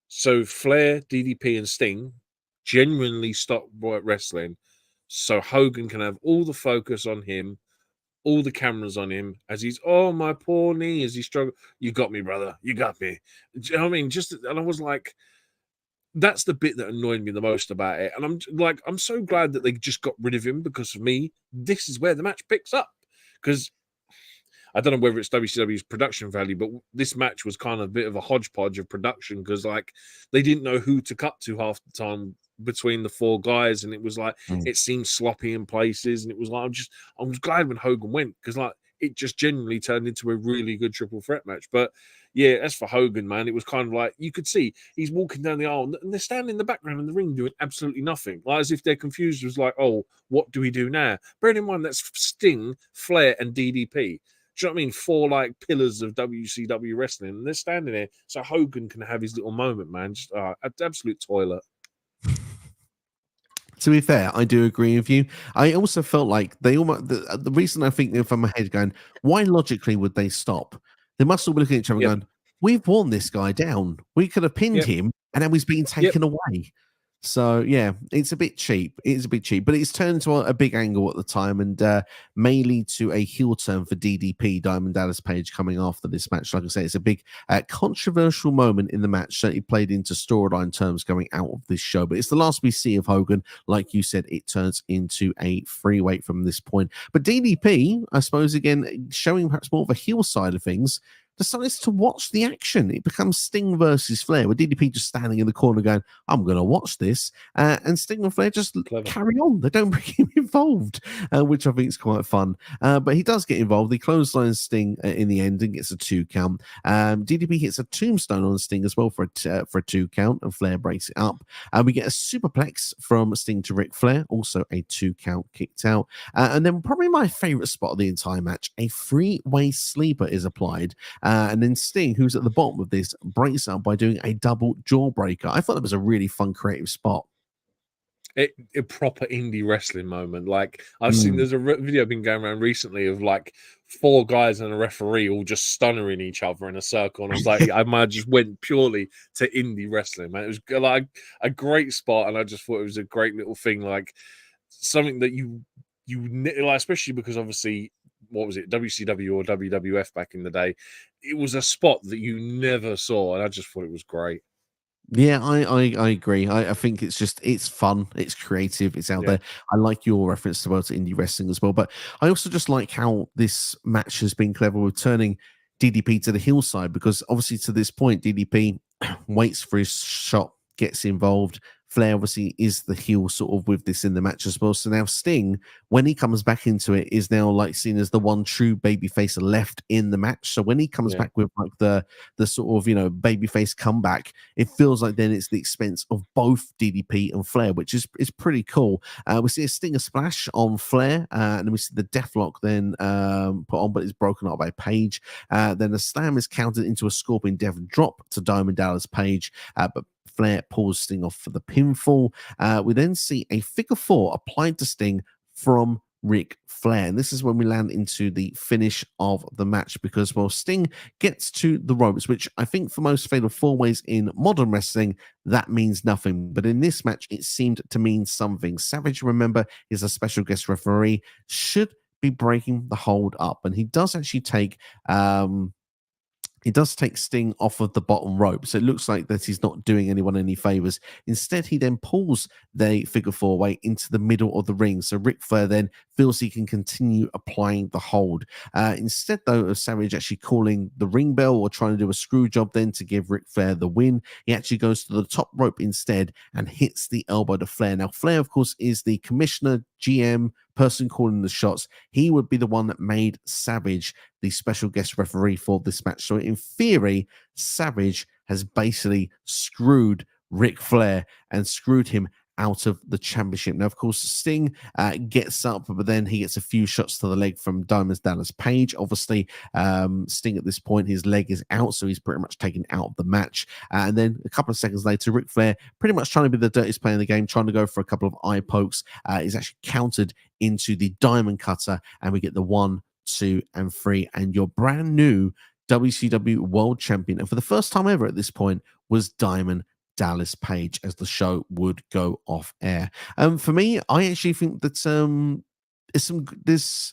So Flair, DDP, and Sting genuinely stop wrestling, so Hogan can have all the focus on him, all the cameras on him as he's, oh, my poor knee, as he struggles. You got me, brother. You got me. Do you know what I mean? And I was like, that's the bit that annoyed me the most about it. And I'm so glad that they just got rid of him, because for me, this is where the match picks up. Because I don't know whether it's WCW's production value, but this match was kind of a bit of a hodgepodge of production, because like they didn't know who to cut to half the time between the four guys, and it was like it seemed sloppy in places, and it was like I was glad when Hogan went, because like it just genuinely turned into a really good triple threat match. But yeah, as for Hogan, man, it was kind of like you could see he's walking down the aisle and they're standing in the background in the ring doing absolutely nothing, like as if they're confused. It was like, oh, what do we do now? Bearing in mind that's Sting, Flair, and DDP. Do you know what I mean? Four like pillars of WCW wrestling, and they're standing there so Hogan can have his little moment, man. Just absolute toilet. To be fair, I do agree with you. I also felt like they almost the reason I think from my head going, why logically would they stop? They must all be looking at each other going, we've worn this guy down. We could have pinned him, and now he's being taken away. So yeah, it's a bit cheap. It's a bit cheap, but it's turned to a big angle at the time, and may lead to a heel turn for DDP, Diamond Dallas Page, coming after this match. Like I say, it's a big controversial moment in the match that he played into storyline terms going out of this show. But it's the last we see of Hogan. Like you said, it turns into a free weight from this point. But DDP, I suppose, again, showing perhaps more of a heel side of things, decides to watch the action. It becomes Sting versus Flair, with DDP just standing in the corner going, I'm going to watch this. And Sting and Flair just carry on. They don't bring him involved, which I think is quite fun. But he does get involved. He clotheslines Sting in the end and gets a 2 count. DDP hits a tombstone on Sting as well for a 2 count, and Flair breaks it up. We get a superplex from Sting to Ric Flair, also a 2 count kicked out. And then probably my favorite spot of the entire match, a 3-way sleeper is applied. And then Sting, who's at the bottom of this, breaks up by doing a double jawbreaker. I thought that was a really fun, creative spot. A proper indie wrestling moment. Like I've seen, there's a video been going around recently of like 4 guys and a referee all just stunnering each other in a circle, and I was like, I might have just went purely to indie wrestling, man. It was like a great spot, and I just thought it was a great little thing, like something that you like, especially because obviously, what was it, WCW or WWF back in the day, it was a spot that you never saw, and I just thought it was great. Yeah, I agree. I think it's fun, it's creative, it's out there. I like your reference to indie wrestling as well, but I also just like how this match has been clever with turning DDP to the heel side, because obviously to this point DDP waits for his shot, gets involved. Flair obviously is the heel sort of with this in the match as well. So now Sting, when he comes back into it, is now like seen as the one true babyface left in the match. So when he comes back with like the sort of, you know, babyface comeback, it feels like then it's the expense of both DDP and Flair, which is pretty cool. We see a Stinger splash on Flair, and then we see the Deathlock then put on, but it's broken up by Page. Then the slam is countered into a Scorpion Death drop to Diamond Dallas Page, but Flair pulls Sting off for the pinfall. We then see a figure four applied to Sting from Ric Flair. And this is when we land into the finish of the match because, well, Sting gets to the ropes, which I think for most fatal four ways in modern wrestling, that means nothing. But in this match, it seemed to mean something. Savage, remember, is a special guest referee, should be breaking the hold up. And he does actually take Sting off of the bottom rope. So it looks like that he's not doing anyone any favors. Instead, he then pulls the figure four way into the middle of the ring. So Ric Flair then feels he can continue applying the hold. Instead, though, of Savage actually calling the ring bell or trying to do a screw job then to give Ric Flair the win, he actually goes to the top rope instead and hits the elbow to Flair. Now, Flair, of course, is the commissioner, GM, person calling the shots. He would be the one that made Savage the special guest referee for this match. So in theory, Savage has basically screwed Ric Flair and screwed him out of the championship. Now, of course, Sting gets up, but then he gets a few shots to the leg from Diamond Dallas Page. Obviously, Sting at this point, his leg is out, so he's pretty much taken out of the match. And then a couple of seconds later, Ric Flair, pretty much trying to be the dirtiest player in the game, trying to go for a couple of eye pokes, is actually countered into the Diamond Cutter, and we get the 1, 2, and 3. And your brand new WCW World Champion, and for the first time ever at this point, was Diamond Dallas Page, as the show would go off air. For me, I actually think that there's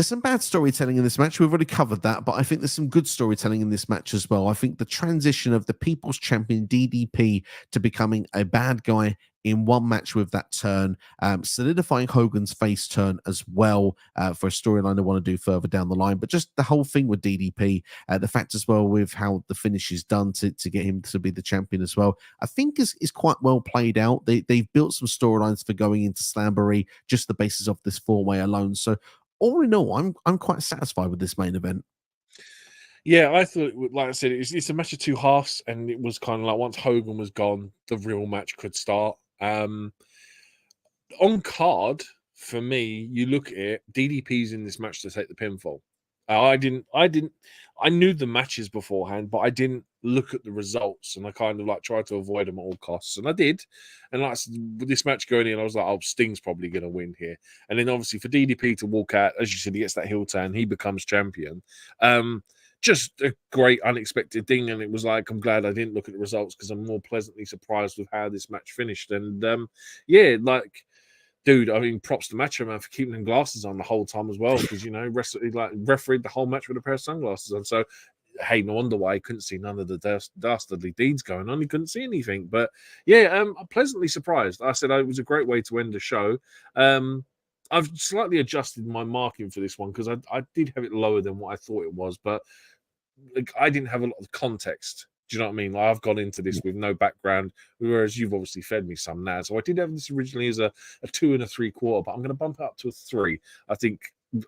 some bad storytelling in this match. We've already covered that, but I think there's some good storytelling in this match as well. I think the transition of the People's Champion DDP to becoming a bad guy in one match with that turn, solidifying Hogan's face turn as well for a storyline I want to do further down the line. But just the whole thing with DDP, the fact as well with how the finish is done to get him to be the champion as well, I think is quite well played out. They've built some storylines for going into Slamboree, just the basis of this four-way alone. So all in all, I'm quite satisfied with this main event. Yeah, I thought, like I said, it's a match of two halves, and it was kind of like once Hogan was gone, the real match could start. On card, for me, you look at it, DDP's in this match to take the pinfall. I knew the matches beforehand, but I didn't look at the results, and I kind of like tried to avoid them at all costs, and I did. And like with this match going in, I was like, "Oh, Sting's probably going to win here." And then obviously for DDP to walk out, as you said, he gets that heel turn, he becomes champion. Just a great unexpected thing, and it was like, I'm glad I didn't look at the results because I'm more pleasantly surprised with how this match finished. And yeah, like, dude, I mean, props to Macho Man for keeping them glasses on the whole time as well, because, you know, refereed the whole match with a pair of sunglasses on. So, hey, no wonder why he couldn't see none of the dastardly deeds going on. He couldn't see anything. But yeah, I'm pleasantly surprised. I said it was a great way to end the show. I've slightly adjusted my marking for this one because I did have it lower than what I thought it was, but like, I didn't have a lot of context. Do you know what I mean? Like, I've gone into this with no background, whereas you've obviously fed me some now. So I did have this originally as a 2 3/4, but I'm going to bump it up to a 3. I think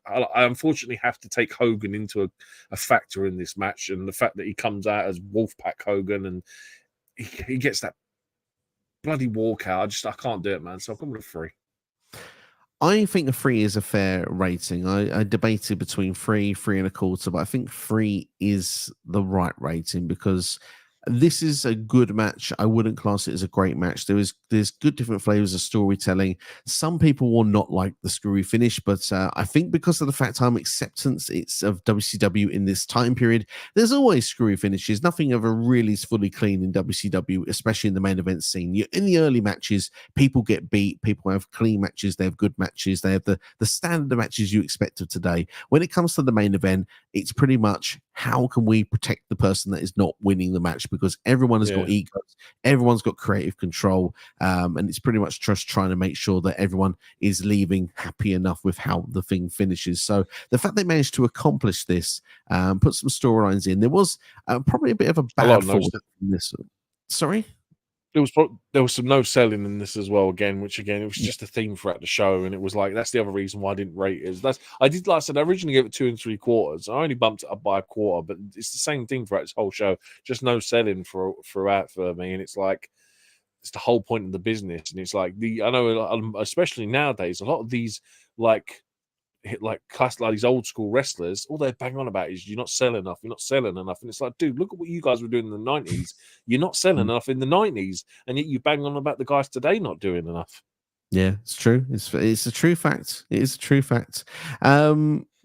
I unfortunately have to take Hogan into a factor in this match, and the fact that he comes out as Wolfpack Hogan and he gets that bloody walkout. I can't do it, man. So I've gone with a 3. I think a 3 is a fair rating. I debated between 3, 3.25, but I think 3 is the right rating because this is a good match. I wouldn't class it as a great match. There's good different flavors of storytelling. Some people will not like the screwy finish, but I think because of the fact I'm acceptance it's of WCW in this time period, there's always screwy finishes. Nothing ever really is fully clean in WCW, especially in the main event scene. In the early matches, people get beat. People have clean matches. They have good matches. They have the standard matches you expect of today. When it comes to the main event, it's pretty much how can we protect the person that is not winning the match, because everyone has got egos, everyone's got creative control, and it's pretty much just trying to make sure that everyone is leaving happy enough with how the thing finishes. So the fact they managed to accomplish this, put some storylines in, there was probably a bit of a bad fall in this. Sorry? there was some no selling in this as well. Again, which again it was just a theme throughout the show, and it was like that's the other reason why I didn't rate it. I did, like I said, I originally gave it 2 3/4. I only bumped it up by a quarter, but it's the same thing throughout this whole show. Just no selling throughout for me, and it's like it's the whole point of the business. And it's like I know, especially nowadays, a lot of these like class like these old school wrestlers, all they bang on about is you're not selling enough, you're not selling enough. And it's like, dude, look at what you guys were doing in the 90s. You're not selling enough in the 90s, and yet you bang on about the guys today not doing enough. Yeah, it's true. It's a true fact. It is a true fact.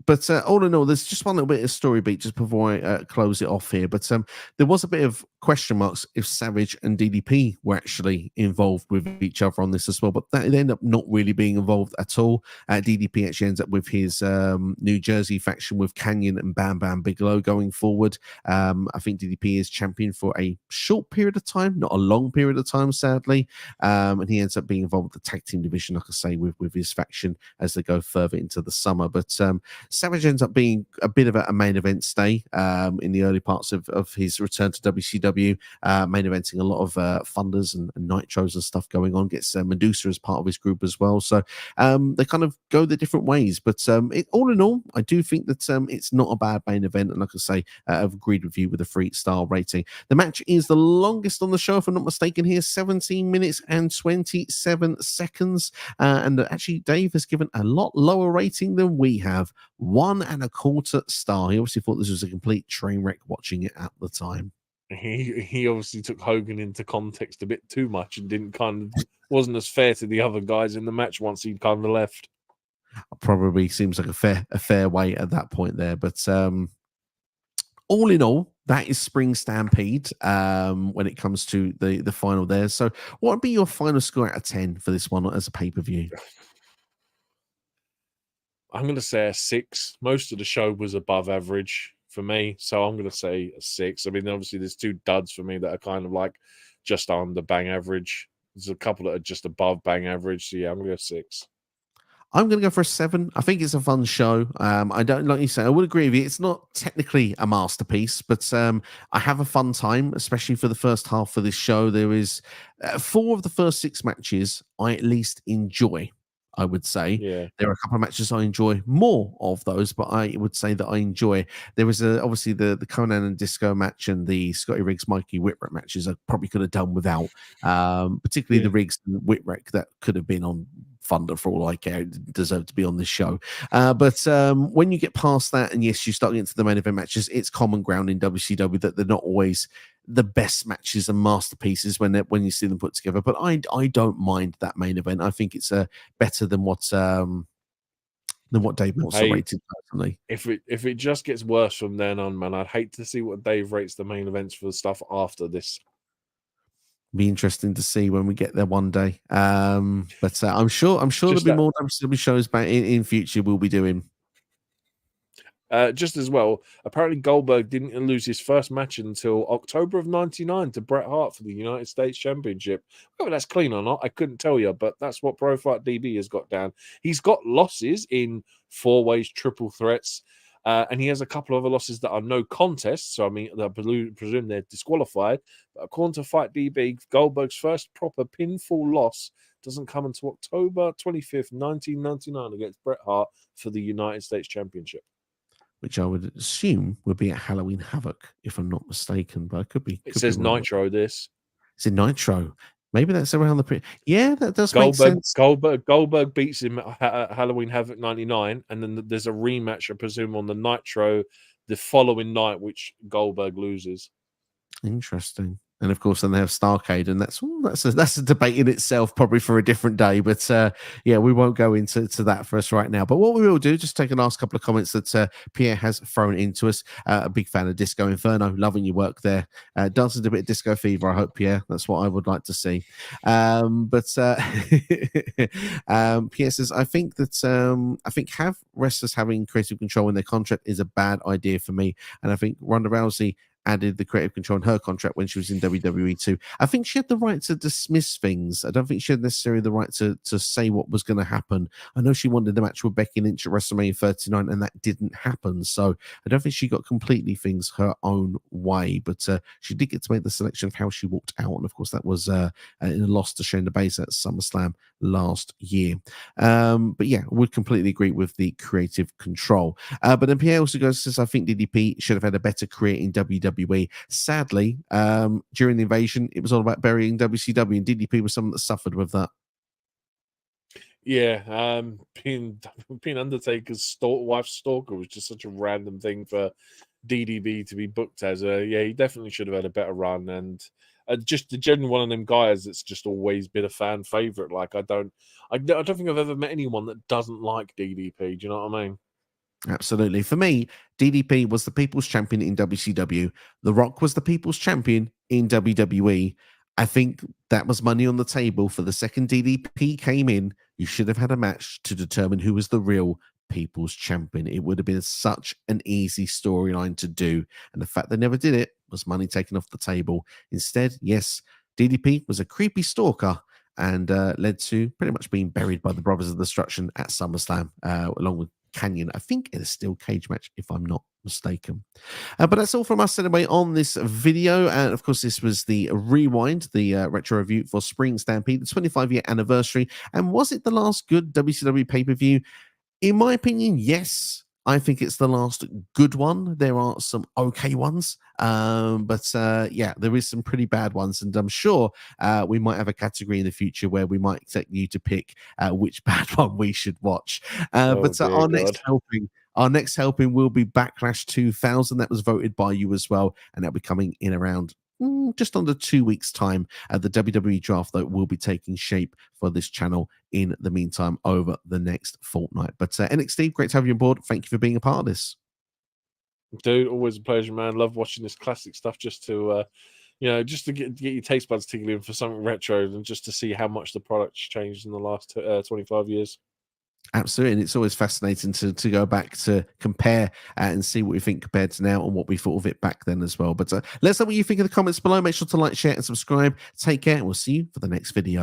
But all in all, there's just one little bit of story beat just before I close it off here. But there was a bit of question marks if Savage and DDP were actually involved with each other on this as well. But they end up not really being involved at all. DDP actually ends up with his New Jersey faction with Canyon and Bam Bam Bigelow going forward. I think DDP is champion for a short period of time, not a long period of time, sadly. And he ends up being involved with the tag team division, like I say, with his faction as they go further into the summer. But Savage ends up being a bit of a main event stay in the early parts of his return to WCW, main eventing a lot of Thunders and Nitros and stuff going on. Gets Medusa as part of his group as well. So they kind of go the different ways. But all in all, I do think that it's not a bad main event. And like I say, I've agreed with you with a 3-star rating. The match is the longest on the show, if I'm not mistaken here, 17 minutes and 27 seconds. And actually, Dave has given a lot lower rating than we have. 1 1/4 star. He obviously thought this was a complete train wreck watching it at the time. He obviously took Hogan into context a bit too much and wasn't as fair to the other guys in the match once he'd kind of left. Probably seems like a fair way at that point there. But all in all, that is Spring Stampede when it comes to the final there. So what would be your final score out of 10 for this one as a pay-per-view? I'm going to say a 6. Most of the show was above average for me, so I'm going to say a 6. I mean, obviously, there's 2 duds for me that are kind of like just under bang average. There's a couple that are just above bang average. So yeah, I'm going to go 6. I'm going to go for a 7. I think it's a fun show. I don't, like you say, I would agree with you. It's not technically a masterpiece, but I have a fun time, especially for the first half of this show. There is 4 of the first 6 matches I at least enjoy. I would say there are a couple of matches I enjoy more of those, but I would say that I enjoy. There was obviously the Conan and Disco match and the Scotty Riggs Mikey Whipwreck matches I probably could have done without, particularly the Riggs and Whipwreck that could have been on Thunder for all I care. It deserved to be on this show. But when you get past that, and yes, you start getting to the main event matches, it's common ground in WCW that they're not always the best matches and masterpieces when you see them put together. But I don't mind that main event. I think it's better than what Dave Meltzer rated personally. If it just gets worse from then on, man, I'd hate to see what Dave rates the main events for the stuff after this. Be interesting to see when we get there one day. But I'm sure there'll be more WCW shows back in future we'll be doing. Just as well, apparently Goldberg didn't lose his first match until October of '99 to Bret Hart for the United States Championship. Whether that's clean or not, I couldn't tell you, but that's what Pro Fight DB has got down. He's got losses in 4-ways, triple threats, and he has a couple of other losses that are no contests. So, I mean, I presume they're disqualified. But according to Fight DB, Goldberg's first proper pinfall loss doesn't come until October 25th, 1999 against Bret Hart for the United States Championship. Which I would assume would be at Halloween Havoc, if I'm not mistaken, but I could be. It says Nitro. This is it Nitro? Maybe that's around the. Yeah, that does make sense. Goldberg beats him at Halloween Havoc '99, and then there's a rematch, I presume, on the Nitro the following night, which Goldberg loses. Interesting. And of course, then they have Starcade, and that's a debate in itself, probably for a different day. But yeah, we won't go into that for us right now. But what we will do, just take a last couple of comments that Pierre has thrown into us. A big fan of Disco Inferno, loving your work there. Dancing a bit of Disco Fever, I hope, Pierre. That's what I would like to see. But Pierre says, I think have wrestlers having creative control in their contract is a bad idea for me, and I think Ronda Rousey added the creative control in her contract when she was in WWE too. I think she had the right to dismiss things. I don't think she had necessarily the right to say what was going to happen. I know she wanted the match with Becky Lynch at WrestleMania 39, and that didn't happen. So I don't think she got completely things her own way, but she did get to make the selection of how she walked out. And of course, that was in a loss to Shayna Baszler at SummerSlam last year. But yeah, would completely agree with the creative control. But then Pierre also goes, says, I think DDP should have had a better career in WWE. Sadly, during the invasion, it was all about burying WCW, and DDP was someone that suffered with that. Yeah, being Undertaker's wife stalker was just such a random thing for DDP to be booked as. Yeah, he definitely should have had a better run, and just the general one of them guys that's just always been a fan favorite. Like I don't think I've ever met anyone that doesn't like DDP. Do you know what I mean? Absolutely. For me, DDP was the people's champion in WCW. The Rock was the people's champion in WWE. I think that was money on the table. For the second DDP came in, you should have had a match to determine who was the real people's champion. It would have been such an easy storyline to do. And the fact they never did it was money taken off the table. Instead, yes, DDP was a creepy stalker and led to pretty much being buried by the Brothers of Destruction at SummerSlam, along with Canyon. I think in a steel cage match, if I'm not mistaken. But that's all from us anyway on this video. And of course, this was the rewind, the retro review for Spring Stampede, the 25-year anniversary. And was it the last good WCW pay-per-view? In my opinion, yes. I think it's the last good one. There are some okay ones, but yeah, there is some pretty bad ones, and I'm sure we might have a category in the future where we might expect you to pick which bad one we should watch. But our next helping will be Backlash 2000. That was voted by you as well, and that'll be coming in around just under 2 weeks' time. The WWE draft, though, will be taking shape for this channel in the meantime over the next fortnight. But NXT, great to have you on board. Thank you for being a part of this. Dude, always a pleasure, man. Love watching this classic stuff just to, just to get your taste buds tingling for something retro and just to see how much the product's changed in the last 25 years. Absolutely, and it's always fascinating to go back to compare and see what we think compared to now and what we thought of it back then as well. But let us know what you think in the comments below. Make sure to like, share, and subscribe. Take care, and we'll see you for the next video.